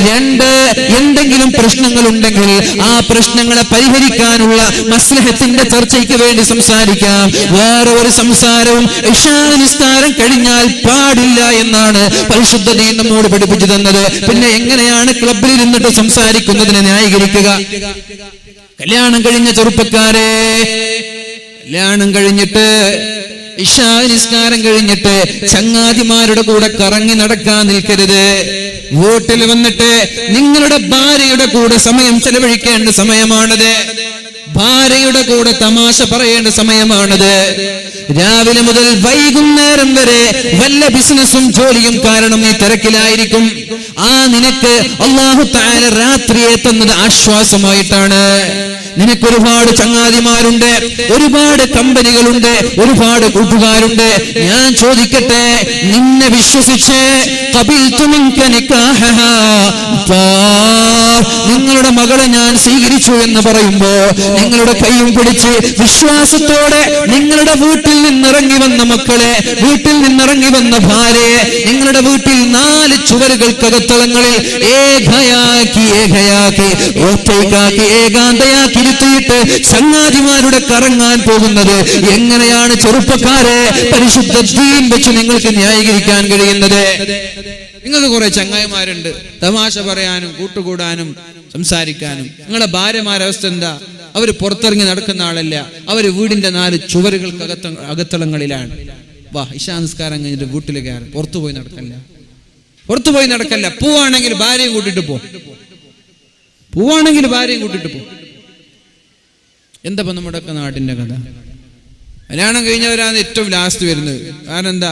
2 എന്തെങ്കിലും പ്രശ്നങ്ങൾ ഉണ്ടെങ്കിൽ ആ പ്രശ്നങ്ങളെ പരിഹരിക്കാനുള്ള മസ്ലഹത്തിന്റെ ചർച്ചയ്ക്ക് വേണ്ടി സംസാരിക്കാം. വേറെ ഒരു സംസാരവും ഇശാ നിസ്കാരം കഴിഞ്ഞാൽ പാടില്ല എന്നാണ് പരിശുദ്ധ ദീൻ നമ്മോട് പഠിപ്പിച്ചു തന്നത്. പിന്നെ എങ്ങനെയാണ് ക്ലബിൽ ഇരുന്നിട്ട് സംസാരിക്കുന്നതിനെ ന്യായീകരിക്കുക? കല്യാണം കഴിഞ്ഞ ചെറുപ്പക്കാരെ, കല്യാണം കഴിഞ്ഞിട്ട് ഇശാ നിസ്കാരം കഴിഞ്ഞിട്ട് ചങ്ങാതിമാരുടെ കൂടെ കറങ്ങി നടക്കാൻ നിൽക്കരുത്. വീട്ടിൽ വന്നിട്ട് നിങ്ങളുടെ ഭാര്യയുടെ കൂടെ സമയം ചെലവഴിക്കേണ്ട സമയമാണത്. ഭാര്യയുടെ കൂടെ തമാശ പറയേണ്ട സമയമാണത്. രാവിലെ മുതൽ വൈകുന്നേരം വരെ വല്ല ബിസിനസ്സും ജോലിയും കാരണം നീ തിരക്കിലായിരിക്കും. ആ നിനക്ക് അല്ലാഹു തആല രാത്രിയെ തന്നത് ആശ്വാസമായിട്ടാണ്. നിനക്ക് ഒരുപാട് ചങ്ങാതിമാരുണ്ട്, ഒരുപാട് കമ്പനികളുണ്ട്, ഒരുപാട് കൂട്ടുകാരുണ്ട്. ഞാൻ ചോദിക്കട്ടെ, നിന്നെ വിശ്വസിച്ച് നിങ്ങളുടെ മകളെ ഞാൻ സ്വീകരിച്ചു എന്ന് പറയുമ്പോ നിങ്ങളുടെ കൈയും പിടിച്ച് വിശ്വാസത്തോടെ നിങ്ങളുടെ വീട്ടിൽ നിന്നിറങ്ങി വന്ന മക്കളെ, വീട്ടിൽ നിന്നിറങ്ങി വന്ന ഭാര്യയെ നിങ്ങളുടെ വീട്ടിൽ 4 ചുവരുകൾക്കകത്തളങ്ങളിൽ ഏകയാക്കി ഒറ്റയ്ക്കാക്കി ഏകാന്തയാക്കി ഇരുത്തിയിട്ട് ചങ്ങാതിമാരുടെ കറങ്ങാൻ പോകുന്നത് എങ്ങനെയാണ് ചെറുപ്പക്കാരെ പരിശുദ്ധ ദീൻ വെച്ച് നിങ്ങൾക്ക് ന്യായീകരിക്കാൻ കഴിയുന്നത്? നിങ്ങൾക്ക് കുറെ ചങ്ങായിമാരുണ്ട്, തമാശ പറയാനും കൂട്ടുകൂടാനും സംസാരിക്കാനും. നിങ്ങളുടെ ഭാര്യമാരുടെ അവസ്ഥ എന്താ? അവര് പുറത്തിറങ്ങി നടക്കുന്ന ആളല്ല, അവര് വീടിന്റെ 4 ചുവരുകൾക്ക് അകത്തളങ്ങളിലാണ്. വാ, ഇശാ നിസ്കാരം കഴിഞ്ഞിട്ട് വീട്ടിൽ കയറി പുറത്തു പോയി നടക്കല്ല. പോവാണെങ്കിൽ ഭാര്യയും കൂട്ടിട്ട് പോ. എന്താ നമ്മുടെ ഒക്കെ നാട്ടിന്റെ കഥ? കല്യാണം കഴിഞ്ഞവരാണ് ഏറ്റവും ലാസ്റ്റ് വരുന്നത്. കാരണം എന്താ?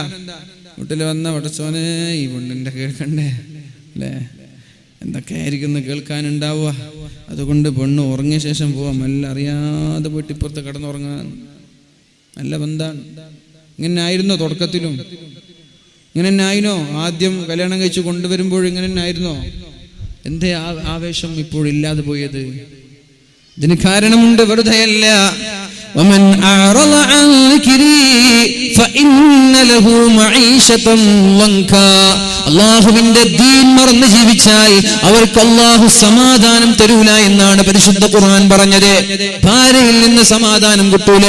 വീട്ടിൽ വന്ന പടച്ചോനെ ഈ പെണ്ണിന്റെ കേൾക്കണ്ടേ അല്ലേ, എന്തൊക്കെ ആയിരിക്കും കേൾക്കാനുണ്ടാവുക. അതുകൊണ്ട് പെണ്ണ് ഉറങ്ങിയ ശേഷം പോവാം, എല്ലാം അറിയാതെ പോയിട്ട് ഇപ്പുറത്ത് കിടന്നുറങ്ങാൻ. നല്ല ബന്ധാണ്. ഇങ്ങനെ ആയിരുന്നോ തുടക്കത്തിലും? ഇങ്ങനെ തന്നെ ആയിരുന്നോ? ആദ്യം കല്യാണം കഴിച്ച് കൊണ്ടുവരുമ്പോഴും ഇങ്ങനെ തന്നെ ആയിരുന്നോ? എന്തേ ആവേശം ഇപ്പോഴില്ലാതെ പോയത്? ഇതിന് കാരണമുണ്ട്, വെറുതെയല്ല. ومن أعرض عن ذكري فإن له معيشة ضنكا. അല്ലാഹുവിന്റെ ദീൻ മറന്ന് ജീവിച്ചാൽ അവർക്ക് അല്ലാഹു സമാധാനം തരൂല എന്നാണ് പരിശുദ്ധ ഖുർആൻ പറഞ്ഞത്. ഭാര്യയിൽ നിന്ന് സമാധാനം കിട്ടൂല.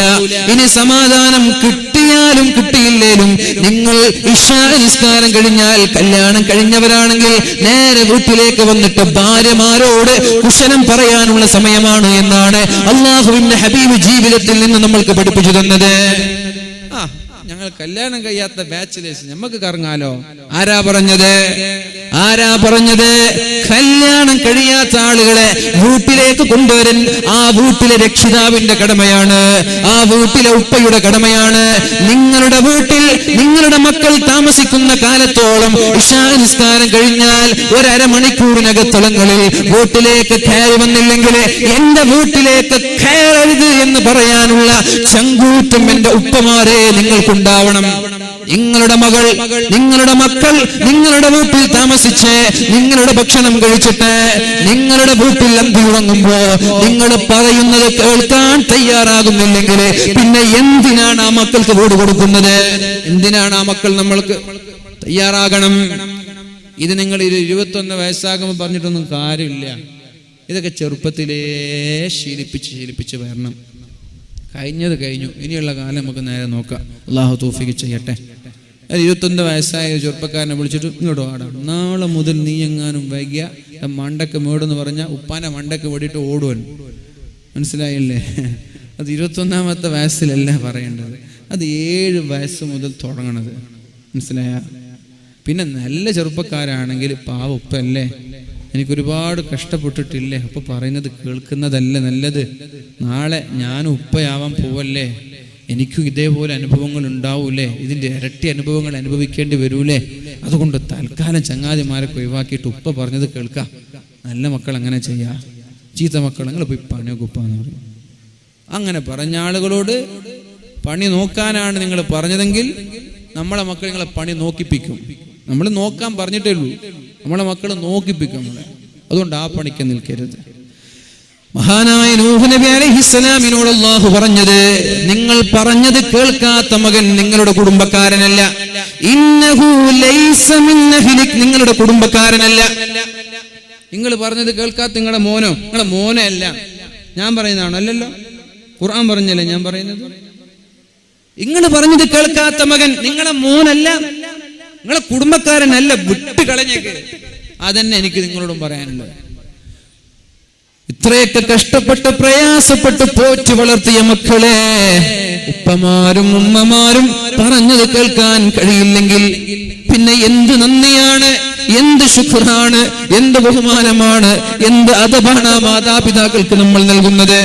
ഇനി സമാധാനം കിട്ടിയാലും കിട്ടിയില്ലേലും നിങ്ങൾ ഇശാ നിസ്കാരം കഴിഞ്ഞാൽ, കല്യാണം കഴിഞ്ഞവരാണെങ്കിൽ നേരെ വീട്ടിലേക്ക് വന്നിട്ട് ഭാര്യമാരോട് കുശലം പറയാനുള്ള സമയമാണ് എന്നാണ് അല്ലാഹുവിന്റെ ഹബീബ് ജീവിതത്തിൽ നിന്ന് നമ്മൾക്ക് പഠിപ്പിച്ചു തന്നത്. ഞങ്ങൾ കല്യാണം കഴിയാത്ത ബാച്ചിലേഴ്സ് നമുക്ക് കറങ്ങാലോ. ആരാ പറഞ്ഞത്? കല്യാണം കഴിയാത്ത ആളുകളെ വീട്ടിലേക്ക് കൊണ്ടുവരാൻ ആ വീട്ടിലെ രക്ഷിതാവിന്റെ കടമയാണ്, ആ വീട്ടിലെ ഉപ്പയുടെ കടമയാണ്. നിങ്ങളുടെ വീട്ടിൽ നിങ്ങളുടെ മക്കൾ താമസിക്കുന്ന കാലത്തോളം ഇശാ നിസ്കാരം കഴിഞ്ഞാൽ 1.5 മണിക്കൂറിനകത്തളങ്ങളിൽ വീട്ടിലേക്ക് കയറി വന്നില്ലെങ്കിൽ എന്റെ വീട്ടിലേക്ക് കയറരുത് എന്ന് പറയാനുള്ള ചങ്കൂറ്റം എന്റെ ഉപ്പമാരെ നിങ്ങൾക്കുണ്ടാവണം. നിങ്ങളുടെ മകൾ, നിങ്ങളുടെ മക്കൾ നിങ്ങളുടെ വീട്ടിൽ താമസിച്ച് നിങ്ങളുടെ ഭക്ഷണം കഴിച്ചിട്ട് നിങ്ങളുടെ വീട്ടിൽ അന്തിയുറങ്ങുമ്പോ നിങ്ങൾ പറയുന്നത് കേൾക്കാൻ തയ്യാറാകുന്നില്ലെങ്കിൽ പിന്നെ എന്തിനാണ് ആ മക്കൾക്ക് വീട് കൊടുക്കുന്നത്? എന്തിനാണ് ആ മക്കൾ നമ്മൾക്ക് തയ്യാറാകണം? ഇത് നിങ്ങൾ 21 വയസ്സാകുമ്പോൾ പറഞ്ഞിട്ടൊന്നും കാര്യമില്ല. ഇതൊക്കെ ചെറുപ്പത്തിലേ ശീലിപ്പിച്ച് വരണം. കഴിഞ്ഞത് കഴിഞ്ഞു, ഇനിയുള്ള കാലം നമുക്ക് നേരെ നോക്കാം. അല്ലാഹു തൗഫീഖ് ചെയ്യട്ടെ. 21 വയസ്സായ ചെറുപ്പക്കാരനെ വിളിച്ചിട്ട് ഇങ്ങോട്ട് ആടാം, നാളെ മുതൽ നീ എങ്ങാനും വൈകിയ മണ്ടക്ക് മേടെന്ന് പറഞ്ഞാൽ ഉപ്പാനെ മണ്ടക്ക് വേടിയിട്ട് ഓടുവൻ. മനസ്സിലായില്ലേ? അത് 21ാമത്തെ വയസ്സിലല്ല പറയേണ്ടത്, അത് 7 വയസ്സ് മുതൽ തുടങ്ങണത്. മനസ്സിലായ? പിന്നെ നല്ല ചെറുപ്പക്കാരാണെങ്കിൽ പാവ ഉപ്പല്ലേ, എനിക്കൊരുപാട് കഷ്ടപ്പെട്ടിട്ടില്ലേ, അപ്പൊ പറയുന്നത് കേൾക്കുന്നതല്ല നല്ലത്. നാളെ ഞാൻ ഉപ്പയാവാൻ പോവല്ലേ, എനിക്കും ഇതേപോലെ അനുഭവങ്ങൾ ഉണ്ടാവൂലേ, ഇതിന്റെ ഇരട്ടി അനുഭവങ്ങൾ അനുഭവിക്കേണ്ടി വരൂലേ. അതുകൊണ്ട് തൽക്കാലം ചങ്ങാതിമാരൊക്കെ ഒഴിവാക്കിയിട്ട് ഉപ്പ പറഞ്ഞത് കേൾക്കാം. നല്ല മക്കൾ അങ്ങനെ ചെയ്യാ, ചീത്ത മക്കൾ നിങ്ങൾ പോയി പണിയൊക്കുപ്പാന്ന് പറയും. അങ്ങനെ പറഞ്ഞ ആളുകളോട് പണി നോക്കാനാണ് നിങ്ങൾ പറഞ്ഞതെങ്കിൽ നമ്മളെ മക്കൾ നിങ്ങളെ പണി നോക്കിപ്പിക്കും. നമ്മൾ നോക്കാൻ പറഞ്ഞിട്ടേ ഉള്ളൂ, നമ്മളെ മക്കൾ നോക്കിപ്പിക്കും നമ്മളെ. അതുകൊണ്ട് ആ പണിക്ക് നിൽക്കരുത്. മഹാനായ നൂഹ് നബി അലൈഹിസ്സലാമിനോട് അല്ലാഹു പറഞ്ഞത്, നിങ്ങൾ പറഞ്ഞത് കേൾക്കാത്ത മകൻ നിങ്ങളുടെ കുടുംബക്കാരനല്ല. ഇന്നഹു ലൈസ മിൻ അഹ്ലിക്, നിങ്ങളുടെ കുടുംബക്കാരനല്ല. നിങ്ങൾ പറഞ്ഞത് കേൾക്കാത്ത നിങ്ങളുടെ മോനെ അല്ല. ഞാൻ പറയുന്നതാണോ? അല്ലല്ലോ, ഖുർആൻ പറഞ്ഞല്ലേ ഞാൻ പറയുന്നത്. നിങ്ങൾ പറഞ്ഞത് കേൾക്കാത്ത മകൻ നിങ്ങളെ മോനല്ല, നിങ്ങളെ കുടുംബക്കാരനല്ല, വിട്ട് കളഞ്ഞേക്ക്. അതന്നെ എനിക്ക് നിങ്ങളോടും പറയാനുള്ളത്. ഇത്രയൊക്കെ കഷ്ടപ്പെട്ട് പ്രയാസപ്പെട്ട് പോറ്റി വളർത്തിയ മക്കളെ ഉപ്പമാരും ഉമ്മമാരും പറഞ്ഞത് കേൾക്കാൻ കഴിയില്ലെങ്കിൽ പിന്നെ എന്ത് നന്ദിയാണ്, എന്ത് ശുക്റാണ്, എന്ത് ബഹുമാനമാണ്, എന്ത് അദബാണ് ആ മാതാപിതാക്കൾക്ക് നമ്മൾ നൽകുന്നത്.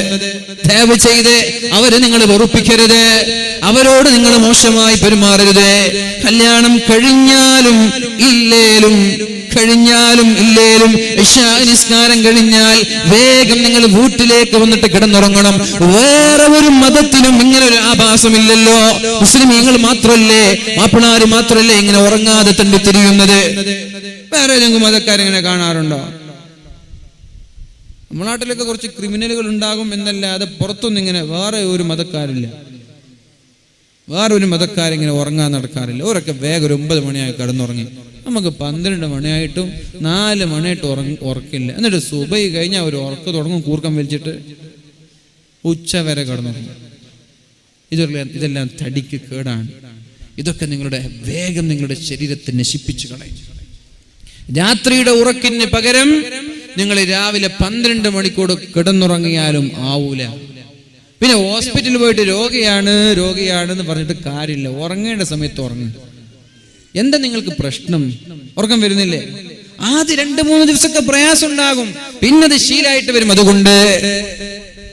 ദയവ് ചെയ്ത് അവരെ നിങ്ങൾ വെറുപ്പിക്കരുത്, അവരോട് നിങ്ങൾ മോശമായി പെരുമാറരുത്. കല്യാണം കഴിഞ്ഞാലും ഇല്ലേലും കഴിഞ്ഞാലും ഇല്ലേലും ഇശാ നിസ്കാരം കഴിഞ്ഞാൽ വേഗം നിങ്ങൾ വീട്ടിലേക്ക് വന്നിട്ട് കിടന്നുറങ്ങണം. വേറെ ഒരു മതത്തിനും ഇങ്ങനെ ഒരു ആഭാസമില്ലല്ലോ. മുസ്ലിമീങ്ങൾ മാത്രല്ലേ, മാപ്പിളാര് മാത്രല്ലേ ഇങ്ങനെ ഉറങ്ങാതെ തണ്ടിത്തിരിയുന്നത്? വേറെ ഏതെങ്കിലും മതക്കാരിങ്ങനെ കാണാറുണ്ടോ? നമ്മുടെ നാട്ടിലൊക്കെ കുറച്ച് ക്രിമിനലുകൾ ഉണ്ടാകും എന്നല്ലാതെ പുറത്തൊന്നും ഇങ്ങനെ വേറെ ഒരു മതക്കാരില്ല. വേറെ ഒരു മതക്കാരിങ്ങനെ ഉറങ്ങാൻ നടക്കാറില്ല. അവരൊക്കെ വേഗം ഒരു 9 മണിയായി കിടന്നുറങ്ങി. നമുക്ക് 12 മണിയായിട്ടും 4 മണിയായിട്ടും ഉറക്കില്ല. എന്നിട്ട് സുബൈ കഴിഞ്ഞാൽ ഒരു ഉറക്കം തുടങ്ങും, കൂർക്കം വലിച്ചിട്ട് ഉച്ച വരെ കിടന്നുറങ്ങും. ഇതെല്ലാം തടിക്ക് കേടാണ്. ഇതൊക്കെ വേഗം നിങ്ങളുടെ ശരീരത്തെ നശിപ്പിച്ചു കളയും. രാത്രിയുടെ ഉറക്കിന് പകരം നിങ്ങൾ രാവിലെ 12 മണിക്കൂർ കിടന്നുറങ്ങിയാലും ആവൂല. പിന്നെ ഹോസ്പിറ്റലിൽ പോയിട്ട് രോഗിയാണെന്ന് പറഞ്ഞിട്ട് കാര്യമില്ല. ഉറങ്ങേണ്ട സമയത്ത് ഉറങ്ങും. എന്താ നിങ്ങൾക്ക് പ്രശ്നം? ഉറക്കം വരുന്നില്ലേ? ആദ്യ 2-3 ദിവസമൊക്കെ പ്രയാസം ഉണ്ടാകും, പിന്നെ അത് ശീലമായിട്ട് വരും. അതുകൊണ്ട്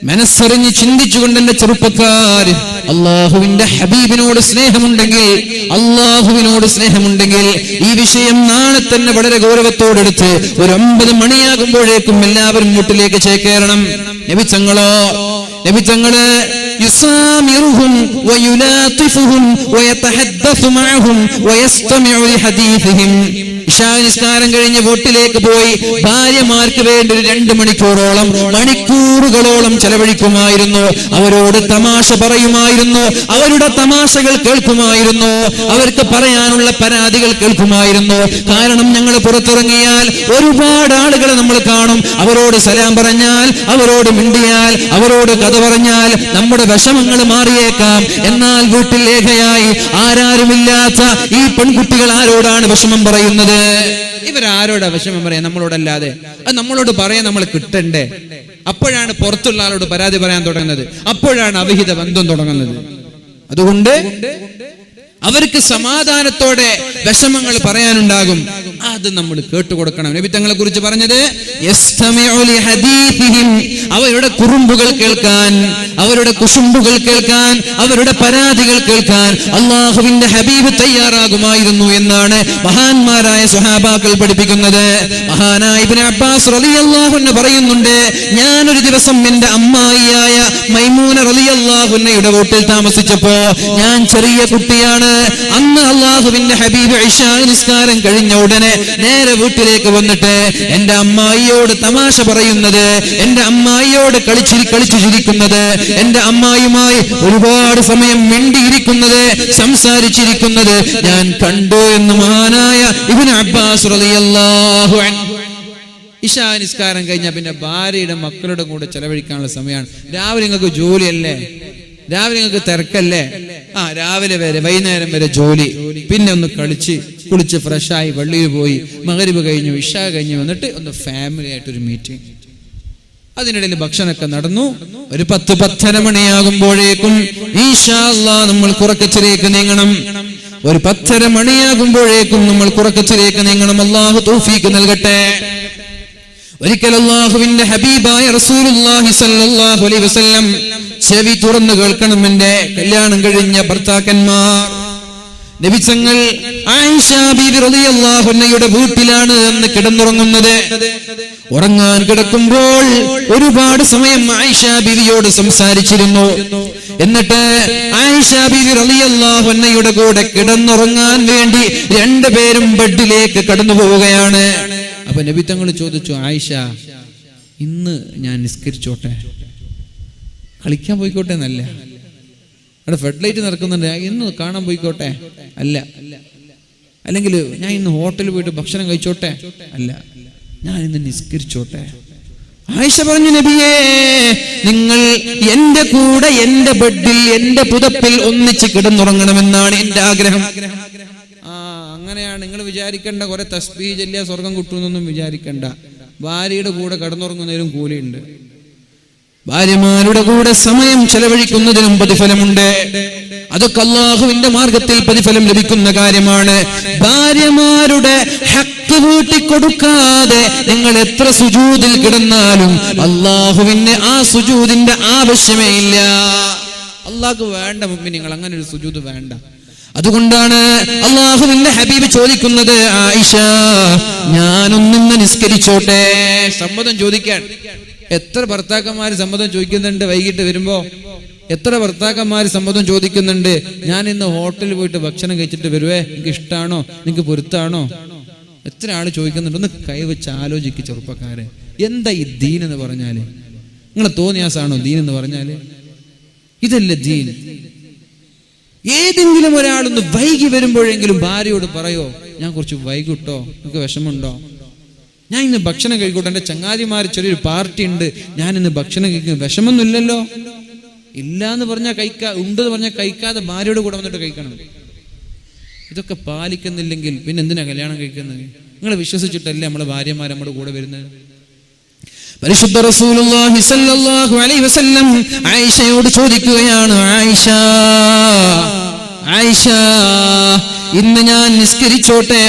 മനസ്സറിഞ്ഞ് ചിന്തിച്ചുകൊണ്ട് എന്റെ ചെറുപ്പക്കാർ, അള്ളാഹുവിന്റെ ഹബീബിനോട് സ്നേഹമുണ്ടെങ്കിൽ ഈ വിഷയം നാളെ തന്നെ വളരെ ഗൗരവത്തോടെടുത്ത് ഒരു 9 മണിയാകുമ്പോഴേക്കും എല്ലാവരും വീട്ടിലേക്ക് ചേക്കേറണം. നബിതങ്ങള് യുസാമിറുഹും വയുലാതിഫുഹും വയതഹദ്ദസു മഅഹും വയസ്തമിഉ ലിഹദീസിഹിം. ഇശാ നിസ്കാരം കഴിഞ്ഞ് വീട്ടിലേക്ക് പോയി ഭാര്യമാർക്ക് വേണ്ടി 2 മണിക്കൂറുകളോളം ചെലവഴിക്കുമായിരുന്നു. അവരോട് തമാശ പറയുമായിരുന്നു, അവരുടെ തമാശകൾ കേൾക്കുമായിരുന്നു, അവർക്ക് പറയാനുള്ള പരാതികൾ കേൾക്കുമായിരുന്നു. കാരണം ഞങ്ങൾ പുറത്തിറങ്ങിയാൽ ഒരുപാട് ആളുകളെ നമ്മൾ കാണും. അവരോട് സലാം പറഞ്ഞാൽ, അവരോട് മിണ്ടിയാൽ, അവരോട് കഥ പറഞ്ഞാൽ നമ്മുടെ വിഷമങ്ങൾ മാറിയേക്കാം. എന്നാൽ വീട്ടിൽ ഏകയായി ആരാരുമില്ലാത്ത ഈ പെൺകുട്ടികൾ ആരോടാണ് വിഷമം പറയുന്നത്? ഇവരാരോടാ വിഷമം പറയാൻ? നമ്മളോടല്ലാതെ. അത് നമ്മളോട് പറയാൻ നമ്മൾ കിട്ടണ്ടേ? അപ്പോഴാണ് പുറത്തുള്ള ആളോട് പരാതി പറയാൻ തുടങ്ങുന്നത്, അപ്പോഴാണ് അവിഹിത ബന്ധം തുടങ്ങുന്നത്. അതുകൊണ്ട് അവർക്ക് സമാധാനത്തോടെ വിഷമങ്ങൾ പറയാനുണ്ടാകും, അത് നമ്മൾ കേട്ടുകൊടുക്കണം. നബി തങ്ങളെ കുറിച്ച് പറഞ്ഞത് അവരുടെ കുറുമ്പുകൾ കേൾക്കാൻ, അവരുടെ കുശുമ്പുകൾ കേൾക്കാൻ, അവരുടെ പരാതികൾ കേൾക്കാൻ അള്ളാഹുവിന്റെ ഹബീബ് തയ്യാറാകുമായിരുന്നു എന്നാണ് മഹാന്മാരായ സ്വഹാബാക്കൾ പഠിപ്പിക്കുന്നത്. മഹാനായ ഇബ്നു അബ്ബാസ് റളിയല്ലാഹു അൻഹു പറയുന്നുണ്ട്, ഞാനൊരു ദിവസം എന്റെ അമ്മായിയായ മൈമൂന റളിയല്ലാഹു അൻഹയുടെ വീട്ടിൽ താമസിച്ചപ്പോ, ഞാൻ ചെറിയ കുട്ടിയാണ്. അന്ന് അള്ളാഹുവിന്റെ ഹബീബ് ഇശാ നിസ്കാരം കഴിഞ്ഞ ഉടനെ നേരെ വീട്ടിലേക്ക് വന്നിട്ട് എന്റെ അമ്മായിയോട് തമാശ പറയുന്നത്, എന്റെ അമ്മായിയോട് കളിച്ചു ചിരിക്കുന്നത്, എന്റെ അമ്മായിയുമായി ഒരുപാട് സമയം മിണ്ടിയിരിക്കുന്നത്, സംസാരിച്ചിരിക്കുന്നത് ഞാൻ കണ്ടു എന്ന് മഹാനായ ഇബ്നു അബ്ബാസ് റളിയല്ലാഹു അൻഹു. ഇശാ നിസ്കാരം കഴിഞ്ഞാൽ പിന്നെ ഭാര്യയുടെ മക്കളുടെ കൂടെ ചെലവഴിക്കാനുള്ള സമയമാണ്. രാവിലെ നിങ്ങൾക്ക് ജോലിയല്ലേ, രാവിലെ നിങ്ങൾക്ക് തിരക്കല്ലേ, രാവിലെ വരെ വൈകുന്നേരം വരെ ജോലി, പിന്നെ ഒന്ന് കുളിച്ച് ഫ്രഷായി പള്ളിയിൽ പോയി മഗ്‌രിബ് കഴിഞ്ഞു ഇശാ കഴിഞ്ഞ് വന്നിട്ട് ഒന്ന് ഫാമിലി ആയിട്ടൊരു മീറ്റിംഗ്. അതിനിടയിൽ ഭക്ഷണമൊക്കെ നടന്നു. ഒരു 10-10:30 മണിയാകുമ്പോഴേക്കും ഇൻഷാ അല്ലാഹ് നമ്മൾ കുറക്കത്തിലേക്ക് നീങ്ങണം. ഒരു 10:30 മണിയാകുമ്പോഴേക്കും നമ്മൾ കുറക്കത്തിലേക്ക് നീങ്ങണം. അല്ലാഹു തൗഫീഖ് നൽകട്ടെ. ഒരിക്കൽ അല്ലാഹുവിന്റെ ഹബീബായ റസൂലുള്ളാഹി സ്വല്ലല്ലാഹു അലൈഹി വസല്ലം ചെവി തുറന്നു കേൾക്കണം എന്റെ കല്യാണം കഴിഞ്ഞ ഭർത്താക്കന്മാർ. നബി തങ്ങൾ ആയിഷ ബീവി റളിയല്ലാഹു അൻഹയുടെ വീട്ടിലാണ് എന്ന് കിടന്നുറങ്ങുന്നത്. ഉറങ്ങാൻ കിടക്കുമ്പോൾ ഒരുപാട് സമയം ആയിഷ ബീവിയോട് സംസാരിച്ചിരുന്നു. എന്നിട്ട് ആയിഷ ബീവി റളിയല്ലാഹു അൻഹയുടെ കൂടെ കിടന്നുറങ്ങാൻ വേണ്ടി 2 പേരും ബെഡിലേക്ക് കടന്നു പോവുകയാണ്. അപ്പൊ നബി തങ്ങൾ ചോദിച്ചു, ആയിഷ ഇന്ന് ഞാൻ നിസ്കരിച്ചോട്ടെ, കളിക്കാൻ പോയിക്കോട്ടെ എന്നല്ല, അവിടെ ഫെഡ് ലൈറ്റ് നടക്കുന്നുണ്ട്, ഇന്ന് കാണാൻ പോയിക്കോട്ടെ അല്ല, അല്ലെങ്കിൽ ഞാൻ ഇന്ന് ഹോട്ടലിൽ പോയിട്ട് ഭക്ഷണം കഴിച്ചോട്ടെ അല്ല, ഞാൻ ഇന്ന് നിസ്കരിച്ചോട്ടെ. ആയിഷ പറഞ്ഞു, നബിയേ നിങ്ങൾ എന്റെ കൂടെ എന്റെ ബെഡിൽ എന്റെ പുതപ്പിൽ ഒന്നിച്ച് കിടന്നുറങ്ങണമെന്നാണ് എന്റെ ആഗ്രഹം. അങ്ങനെയാണ് നിങ്ങൾ വിചാരിക്കേണ്ട, കുറെ തസ്ബീഹ് ചൊല്ലിയ സ്വർഗം കിട്ടുമെന്നൊന്നും വിചാരിക്കണ്ട. ഭാര്യയുടെ കൂടെ കിടന്നുറങ്ങുന്നതിനും കൂലിയുണ്ട്. ഭാര്യമാരുടെ കൂടെ സമയം ചെലവഴിക്കുന്നതിനും പ്രതിഫലമുണ്ട്. അതൊക്കെ അല്ലാഹുവിന്റെ മാർഗത്തിൽ പ്രതിഫലം ലഭിക്കുന്ന കാര്യമാണ്. ഭാര്യമാരുടെ ഹക്ക് വീട്ടിക്കൊടുക്കാതെ നിങ്ങൾ എത്ര സുജൂദിൽ കിടന്നാലും അല്ലാഹുവിന് ആ സുജൂദിന്റെ ആവശ്യമേ ഇല്ല. അല്ലാഹുക്ക് വേണ്ട മുഅ്മിനീങ്ങൾ, അങ്ങനെ ഒരു സുജൂദ് വേണ്ട. അതുകൊണ്ടാണ് അല്ലാഹുവിന്റെ ഹബീബ് ചോദിക്കുന്നത്, ആയിഷ ഞാനൊന്നിന്ന് നിസ്കരിച്ചോട്ടെ? സമ്മതം ചോദിക്കാൻ. എത്ര ഭർത്താക്കന്മാര് സമ്മതം ചോദിക്കുന്നുണ്ട് വൈകിട്ട് വരുമ്പോ? എത്ര ഭർത്താക്കന്മാര് സമ്മതം ചോദിക്കുന്നുണ്ട്, ഞാൻ ഇന്ന് ഹോട്ടലിൽ പോയിട്ട് ഭക്ഷണം കഴിച്ചിട്ട് വരുവേ, എനിക്ക് ഇഷ്ടാണോ, നിങ്ങൾക്ക് പൊരുത്താണോ? എത്ര ആള് ചോദിക്കുന്നുണ്ട്? ഒന്ന് കൈവച്ച് ആലോചിക്ക് ചെറുപ്പക്കാരെ. എന്താ ഈ ദീൻ എന്ന് പറഞ്ഞാല്? നിങ്ങളെ തോന്നിയാസാണോ ദീൻ എന്ന് പറഞ്ഞാല്? ഇതല്ലേ ദീൻ? ഏതെങ്കിലും ഒരാളൊന്ന് വൈകി വരുമ്പോഴെങ്കിലും ഭാര്യയോട് പറയോ, ഞാൻ കുറച്ച് വൈകിട്ടോ, നിങ്ങൾക്ക് വിഷമമുണ്ടോ, ഞാൻ ഇന്ന് ഭക്ഷണം കഴിക്കോട്ടെ, എൻ്റെ ചങ്ങാതിമാർ ചെറിയൊരു പാർട്ടി ഉണ്ട്, ഞാൻ ഇന്ന് ഭക്ഷണം കഴിക്കുന്ന വിഷമൊന്നുമില്ലല്ലോ? ഇല്ല എന്ന് പറഞ്ഞാൽ ഉണ്ടെന്ന് പറഞ്ഞാൽ കഴിക്കാതെ ഭാര്യയോട് കൂടെ വന്നിട്ട് കഴിക്കണം. ഇതൊക്കെ പാലിക്കുന്നില്ലെങ്കിൽ പിന്നെ എന്തിനാ കല്യാണം കഴിക്കുന്നത്? നിങ്ങളെ വിശ്വസിച്ചിട്ടല്ലേ നമ്മളെ ഭാര്യമാർ നമ്മുടെ കൂടെ വരുന്നത്? പരിശുദ്ധ റസൂലുള്ളാഹി സ്വല്ലല്ലാഹു അലൈഹി വസല്ലം ആയിഷയോട് ചോദിക്കുകയാണ്, ആയിഷ ഇന്ന് ഞാൻ നിസ്കരിച്ചോട്ടെ?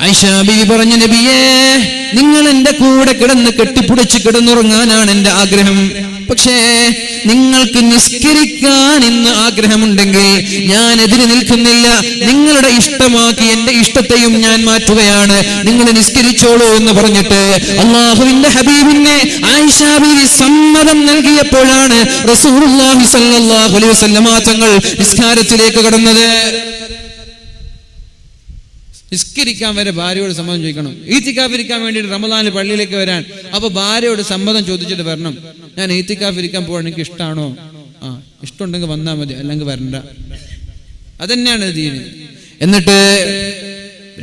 ആയിഷ ബീവി പറഞ്ഞു, നബിയേ നിങ്ങൾ എന്റെ കൂടെ കിടന്ന് കെട്ടിപ്പിടിച്ച് കിടന്നുറങ്ങാനാണ് എന്റെ ആഗ്രഹം. പക്ഷേ നിങ്ങൾക്ക് നിസ്കരിക്കാൻ ഇന്ന് ആഗ്രഹമുണ്ടെങ്കിൽ ഞാൻ എതിര് നിൽക്കുന്നില്ല. നിങ്ങളുടെ ഇഷ്ടമാക്കി എന്റെ ഇഷ്ടത്തെയും ഞാൻ മാറ്റുകയാണ്. നിങ്ങൾ നിസ്കരിച്ചോളൂ എന്ന് പറഞ്ഞിട്ട് അല്ലാഹുവിന്റെ ഹബീബിനെ ആയിഷ ബീവി സമ്മതം നൽകിയപ്പോഴാണ് റസൂലുള്ളാഹി സ്വല്ലല്ലാഹു അലൈഹി വസല്ലം തങ്ങൾ നിസ്കാരത്തിലേക്ക് കടന്നത്. നിസ്കരിക്കാൻ വരെ ഭാര്യയോട് സമ്മതം ചോദിക്കണം. ഈത്തിക്കാഫിരിക്കാൻ വേണ്ടിയിട്ട് റമദാനിൽ പള്ളിയിലേക്ക് വരാൻ, അപ്പൊ ഭാര്യയോട് സമ്മതം ചോദിച്ചിട്ട് വരണം. ഞാൻ ഈത്തിക്കാഫിരിക്കാൻ പോകാൻ എനിക്ക് ഇഷ്ടമാണോ? ഇഷ്ടമുണ്ടെങ്കിൽ വന്നാൽ മതി, അല്ലെങ്കിൽ വരണ്ട. അതന്നെയാണ് ദീന്. എന്നിട്ട്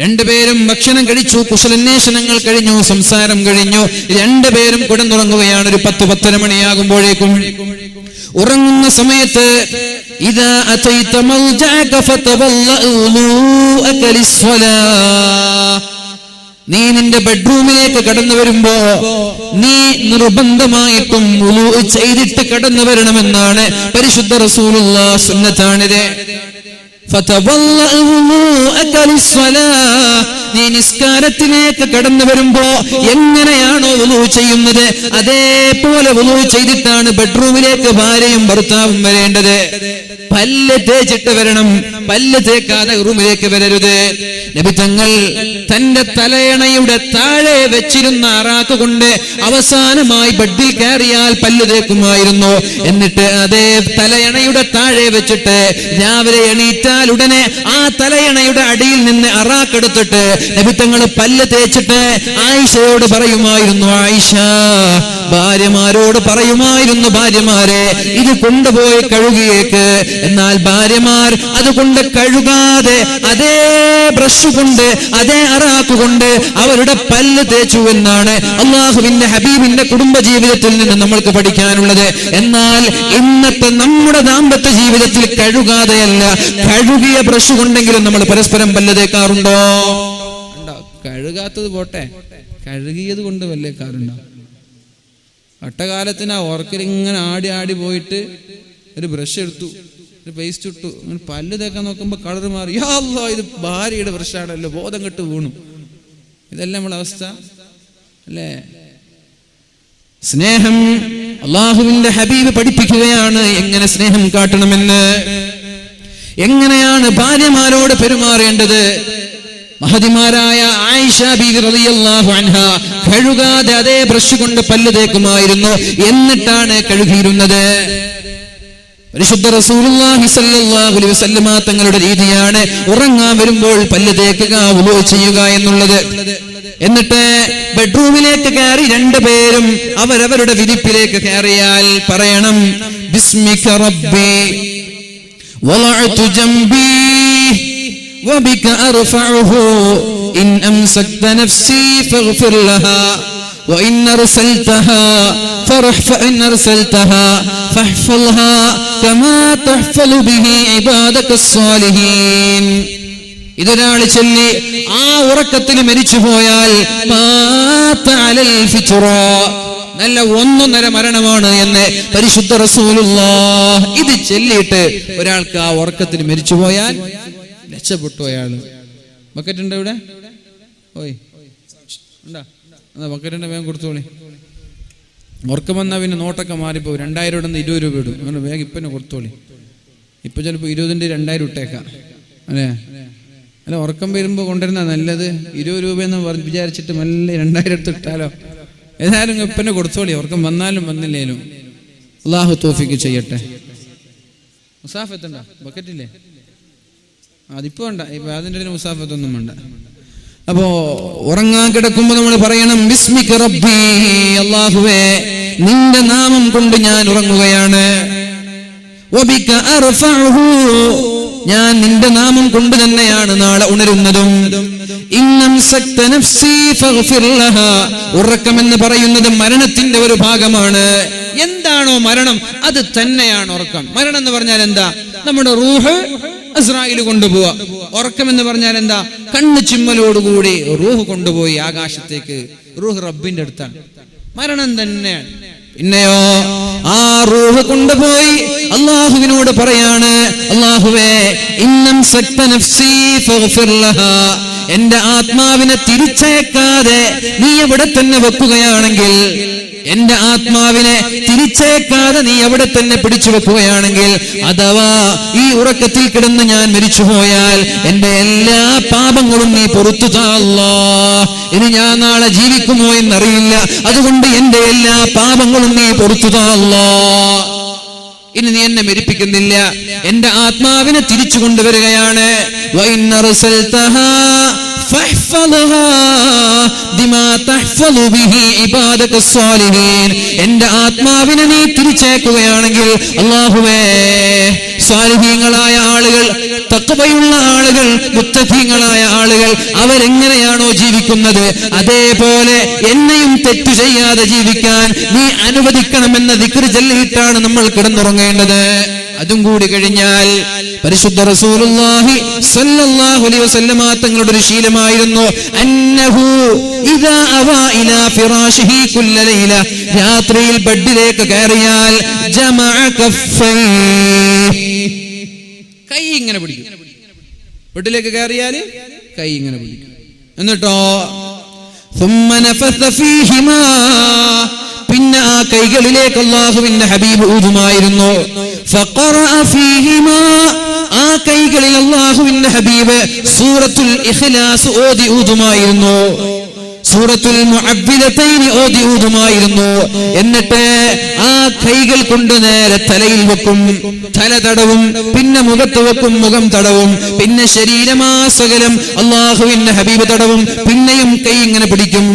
രണ്ടുപേരും ഭക്ഷണം കഴിച്ചു, കുശലാന്വേഷണങ്ങൾ കഴിഞ്ഞു, സംസാരം കഴിഞ്ഞു. രണ്ടുപേരും കിടന്നുറങ്ങുകയാണ്. ഒരു 10-10:30 മണിയാകുമ്പോഴേക്കും ഉറങ്ങുന്ന സമയത്ത് ഇദാ അതൈത മൽജഅക ഫതവല്ലഉ ലിസ്സലാ, നീ നിന്റെ ബെഡ്റൂമിലേക്ക് കടന്നു വരുമ്പോ നീ നിർബന്ധമായിട്ടും വുളൂ ചെയ്തിട്ട് കടന്നു വരണമെന്നാണ് പരിശുദ്ധ റസൂലുള്ളാഹി സുന്നത്താണിത്. നീ നിസ്കാരത്തിലേക്ക് കടന്നു വരുമ്പോ എങ്ങനെയാണോ വുളൂ ചെയ്യുന്നത് അതേപോലെ വുളൂ ചെയ്തിട്ടാണ് ബെഡ്റൂമിലേക്ക് ഭാര്യയും ഭർത്താവും വരേണ്ടത്. പല്ല് തേച്ചിട്ട് വരണം, പല്ല് തേക്കാതെ റൂമിലേക്ക് വരരുത്. നബി തങ്ങൾ തന്റെ തലയണയുടെ താഴെ വെച്ചിരുന്ന അറാക്ക് കൊണ്ട് അവസാനമായി ബെഡിൽ കയറിയാൽ പല്ല് തേക്കുമായിരുന്നു. എന്നിട്ട് അതേ തലയണയുടെ താഴെ വെച്ചിട്ട് രാവിലെ എണീറ്റാൽ ഉടനെ ആ തലയണയുടെ അടിയിൽ നിന്ന് അറാക്കെടുത്തിട്ട് നബി തങ്ങൾ പല്ല് തേച്ചിട്ട് ആയിഷയോട് പറയുമായിരുന്നു, ആയിഷ ഭാര്യമാരോട് പറയുമായിരുന്നു, ഭാര്യമാരെ ഇത് കൊണ്ടുപോയി കഴുകിയേക്ക്. എന്നാൽ ഭാര്യമാർ അതുകൊണ്ട് കഴുകാതെ അതേ ബ്രഷ് കൊണ്ട് അതേ അറാക്ക് കൊണ്ട് അവരുടെ പല്ല് തേച്ചു എന്നാണ് അല്ലാഹുവിന്റെ ഹബീബിന്റെ കുടുംബ ജീവിതത്തിൽ നിന്ന് നമ്മൾക്ക് പഠിക്കാനുള്ളത്. എന്നാൽ ഇന്നത്തെ നമ്മുടെ ദാമ്പത്യ ജീവിതത്തിൽ കഴുകാതെയല്ല, കഴുകിയ ബ്രഷ് കൊണ്ടെങ്കിലും നമ്മൾ പരസ്പരം പല്ല് തേക്കാറുണ്ടോ? കഴുകാത്തത് പോട്ടെ, കഴുകിയത് കൊണ്ട് പല്ലേക്കാറുണ്ടോ? ഒട്ടകാലത്തിന് ആ ഓർക്കിലിങ്ങനെ ആടി പോയിട്ട് ഒരു ബ്രഷ് എടുത്തു, ഒരു പേസ്റ്റ് ഇട്ടു, അങ്ങനെ പല്ല് തേക്കാൻ നോക്കുമ്പോൾ കളർ മാറി. യാ അല്ലാഹ്, ഇത് ഭാര്യയുടെ ബ്രഷാണല്ലോ, ബോധം കെട്ട് വീണു. ഇതല്ല നമ്മളെ അവസ്ഥ അല്ലേ? സ്നേഹം അല്ലാഹുവിന്റെ ഹബീബ് പഠിപ്പിക്കുകയാണ് എങ്ങനെ സ്നേഹം കാട്ടണമെന്ന്, എങ്ങനെയാണ് ഭാര്യമാരോട് പെരുമാറേണ്ടത്. മഹതിമാരായ ആയിഷ ബീവി റളിയല്ലാഹു അൻഹ കഴുകാതെ അതേ ബ്രഷ് കൊണ്ട് പല്ല് തേക്കുമായിരുന്നു. എന്നിട്ടാണ് കഴുകിയിരുന്നത്. പരിശുദ്ധ റസൂലുള്ളാഹി സ്വല്ലല്ലാഹു അലൈഹി വസല്ലം തങ്ങളുടെ രീതിയാണ് ഉറങ്ങാൻ വരുമ്പോൾ പല്ല് തേക്കുക, വുളൂ ചെയ്യുക എന്നുള്ളത്. എന്നിട്ട് ബെഡ്റൂമിലേക്ക് കയറി രണ്ടുപേരും അവരവരുടെ വിരിപ്പിലേക്ക് കയറിയാൽ പറയണം, ബിസ്മിക റബ്ബി വളഅതു ജംബി വബിക അർഫഉഹു ഇൻ അംസക്ത നഫ്സി ഫഗ്ഫിർ ലഹാ وإن أرسلتها فإن أرسلتها فاحفظها كما تحفظ به عبادك الصالحين. ഇതൊരാൾ ചൊല്ലി ആ ഉറക്കത്തിൽ മരിച്ചു പോയാൽ നല്ല 1.5 മരണമാണ് എന്ന് പരിശുദ്ധ റസൂലുള്ളാഹ്. ഇത് ചൊല്ലിയിട്ട് ഒരാൾക്ക് ആ ഉറക്കത്തിൽ മരിച്ചു പോയാൽ രക്ഷപ്പെട്ടു അയാൾ. ബക്കറ്റ് ഉണ്ട് ഇവിടെ? ഓയ് ഉണ്ടാ, ബക്കറ്റിന്റെ വേഗം കൊടുത്തോളി. ഉറക്കം വന്നാൽ പിന്നെ നോട്ടൊക്കെ മാറിപ്പോ. 2000 20 രൂപ ഇടും, അങ്ങനെ വേഗം ഇപ്പന്നെ കൊടുത്തോളി. ഇപ്പൊ ചിലപ്പോൾ 20ന്റെ 2000 ഇട്ടേക്കാം അല്ലേ? അല്ല, ഉറക്കം വരുമ്പോൾ കൊണ്ടുവരുന്ന നല്ലത്. 20 രൂപയെന്ന് വിചാരിച്ചിട്ട് മെല്ലെ 2000 എടുത്ത് ഇട്ടാലോ? ഏതായാലും ഇപ്പന്നെ കൊടുത്തോളി, ഉറക്കം വന്നാലും വന്നില്ലേലും. അള്ളാഹു തൗഫീഖ് ചെയ്യട്ടെ. മുസാഫത്തുണ്ടോ? ബക്കറ്റില്ലേ? അതിപ്പോ വേണ്ട, ഇപ്പൊ അതിൻ്റെ ഇടയിൽ മുസാഫത്തൊന്നും വേണ്ട. അപ്പോ ഉറങ്ങാൻ കിടക്കുമ്പോ നമ്മൾ പറയണം ബിസ്മിക റബ്ബി, അല്ലാഹുവേ നിന്റെ നാമം കൊണ്ട് ഞാൻ ഉറങ്ങുകയാണ്. വബിക അർഫഉഹു, ഞാൻ നിന്റെ നാമം കൊണ്ട് തന്നെയാണ് നാളെ ഉണരുന്നതും. ഇന്നംസക്ത നഫ്സി ഫഗ്ഫിർ ലഹാ, ഉറക്കം എന്ന് പറയുന്നത് മരണത്തിന്റെ ഒരു ഭാഗമാണ്. എന്താണോ മരണം അത് തന്നെയാണ് ഉറക്കം. മരണം എന്ന് പറഞ്ഞാൽ എന്താ? നമ്മുടെ റൂഹ് ഇസ്രായേൽ കൊണ്ടുപോവാ. ഉറക്കം എന്ന് പറഞ്ഞാൽ എന്താ? കണ്ണ് ചിമ്മലോടുകൂടി റൂഹ് കൊണ്ടുപോയി ആകാശത്തേക്ക്. റൂഹ് റബ്ബിന്റെ അടുത്താണ്. മരണം തന്നെയാണ്. പിന്നെയോ ആ റൂഹ് കൊണ്ടുപോയി അള്ളാഹുവിനോട് പറയാണ്, അള്ളാഹുവേ ഇന്നംസക്ത നഫ്സി ഫഗ്ഫിർ ലഹാ, എന്റെ ആത്മാവിനെ തിരിച്ചേക്കാതെ നീ എവിടെ തന്നെ വെക്കുകയാണെങ്കിൽ, എന്റെ ആത്മാവിനെ തിരിച്ചേക്കാതെ നീ എവിടെ തന്നെ പിടിച്ചു വെക്കുകയാണെങ്കിൽ, അഥവാ ഈ ഉറക്കത്തിൽ കിടന്ന് ഞാൻ മരിച്ചുപോയാൽ എന്റെ എല്ലാ പാപങ്ങളും നീ പൊറുത്തു താ അല്ലാഹ്. ഇനി ഞാൻ നാളെ ജീവിക്കുമോ എന്നറിയില്ല, അതുകൊണ്ട് എന്റെ എല്ലാ പാപങ്ങളും നീ പൊറുത്തു താ അല്ലാഹ്. ഇനി നീ എന്നെ മരിപ്പിക്കുന്നില്ല, എന്റെ ആത്മാവിനെ തിരിച്ചു കൊണ്ടുവരികയാണ്. എന്റെ ആത്മാവിനെ നീ തിരിച്ചേക്കുകയാണെങ്കിൽ അല്ലാഹുവേ, സ്വാലിഹീങ്ങളായ ആളുകൾ, തഖ്വയുള്ള ആളുകൾ, മുത്തഖീങ്ങളായ ആളുകൾ അവരെങ്ങനെയാണോ ജീവിക്കുന്നത് അതേപോലെ എന്നെയും തെറ്റു ചെയ്യാതെ ജീവിക്കാൻ നീ അനുവദിക്കണമെന്ന ദിക്ർ ചൊല്ലിയിട്ടാണ് നമ്മൾ കിടന്നുറങ്ങേണ്ടത്. അതും കൂടി കഴിഞ്ഞാൽ പരിശുദ്ധ റസൂലുള്ളാഹി സ്വല്ലല്ലാഹു അലൈഹി വസല്ലമ തങ്ങളുടെ ഒരു ശീലമായിരുന്നു, അന്നഹു ഇദാ അവ ഇലാ ഫിറാശിഹി കുല്ല ലൈല, രാത്രിയിൽ ബെഡിലേക്ക് കയറിയാൽ ജമഅ കഫൈഹി, കൈ ഇങ്ങനെ പിടിക്കും. ബെഡിലേക്ക് കയറിയാൽ കൈ ഇങ്ങനെ പിടിക്കും. എന്നിട്ടോ ثم نفث فيهما, പിന്നെ ആ കൈകളിലേക്ക് അല്ലാഹുവിന്റെ ഹബീബ് ഊതുമായിരുന്നു. ഫഖറഅ ഫീഹിമാ, ആ കൈകളിൽ അല്ലാഹുവിന്റെ ഹബീബ് സൂറത്തുൽ ഇഖ്ലാസ് ഓതി ഊതുമായിരുന്നു, സൂറത്തുൽ മുഅവ്വിദതൈൻ ഓതി ഊതുമായിരുന്നു. എന്നിട്ട് ആ കൈകൾ കൊണ്ട് നേരെ തലയിൽ വെക്കും, തല തടവും, പിന്നെ മുഖത്ത് വെക്കും, മുഖം തടവും, പിന്നെ ശരീരമാസകലം അല്ലാഹുവിന്റെ ഹബീബ് തടവും, പിന്നെയും കൈ ഇങ്ങനെ പിടിക്കും.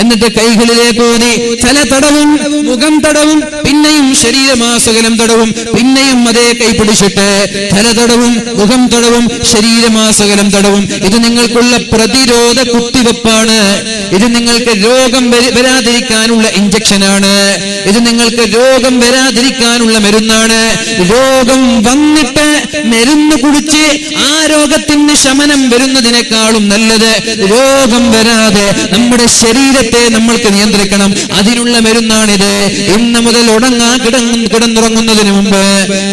എന്നിട്ട് കൈകളിലേക്ക് ഊതി തല തടവും, മുഖം തടവും, പിന്നെയും ശരീരമാസകലം തടവും, പിന്നെയും അതേ കൈ പിടിച്ചിട്ട് തല തടവും, മുഖം തടവും, ശരീരമാസകലം തടവും. ഇത് നിങ്ങൾക്കുള്ള പ്രതിരോധ കുത്തിവെപ്പാണ്. ഇത് നിങ്ങൾക്ക് രോഗം വരാതിരിക്കാനുള്ള ഇഞ്ചക്ഷനാണ്. ഇത് നിങ്ങൾക്ക് രോഗം വരാതിരിക്കാനുള്ള മരുന്നാണ്. രോഗം വന്നിട്ട് മരുന്ന് കുടിച്ച് ആ രോഗത്തിന് ശമനം വരുന്നതിനേക്കാളും നല്ലത് രോഗം വരാതെ നമ്മുടെ ശരീരത്തെ നമ്മൾക്ക് നിയന്ത്രിക്കണം. അതിനുള്ള മരുന്നാണിത്. ഇന്ന് മുതൽ കിടന്നുറങ്ങുന്നതിന് മുമ്പ്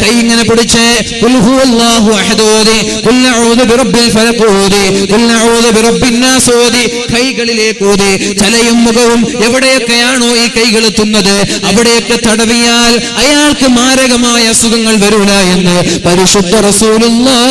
കൈ ഇങ്ങനെ പിടിച്ച് ഖുൽ ഹുവല്ലാഹു അഹദ് ഓതി, ഖുൽ അഊദു ബിറബ്ബിൽ ഫലഖ് ഓതി, ഖുൽ അഊദു ബിറബ്ബിൻ നാസ് ഓതി, കൈകളിലേക്ക് ഓതി തലയും മുഖവും എവിടെയൊക്കെയാണോ ഈ കൈകൾ എത്തുന്നത് അവിടെയൊക്കെ തടവിയാൽ അയാൾക്ക് മാരകമായ അസുഖങ്ങൾ വരില്ല എന്ന് പരിശുദ്ധ റസൂലുള്ളാഹ്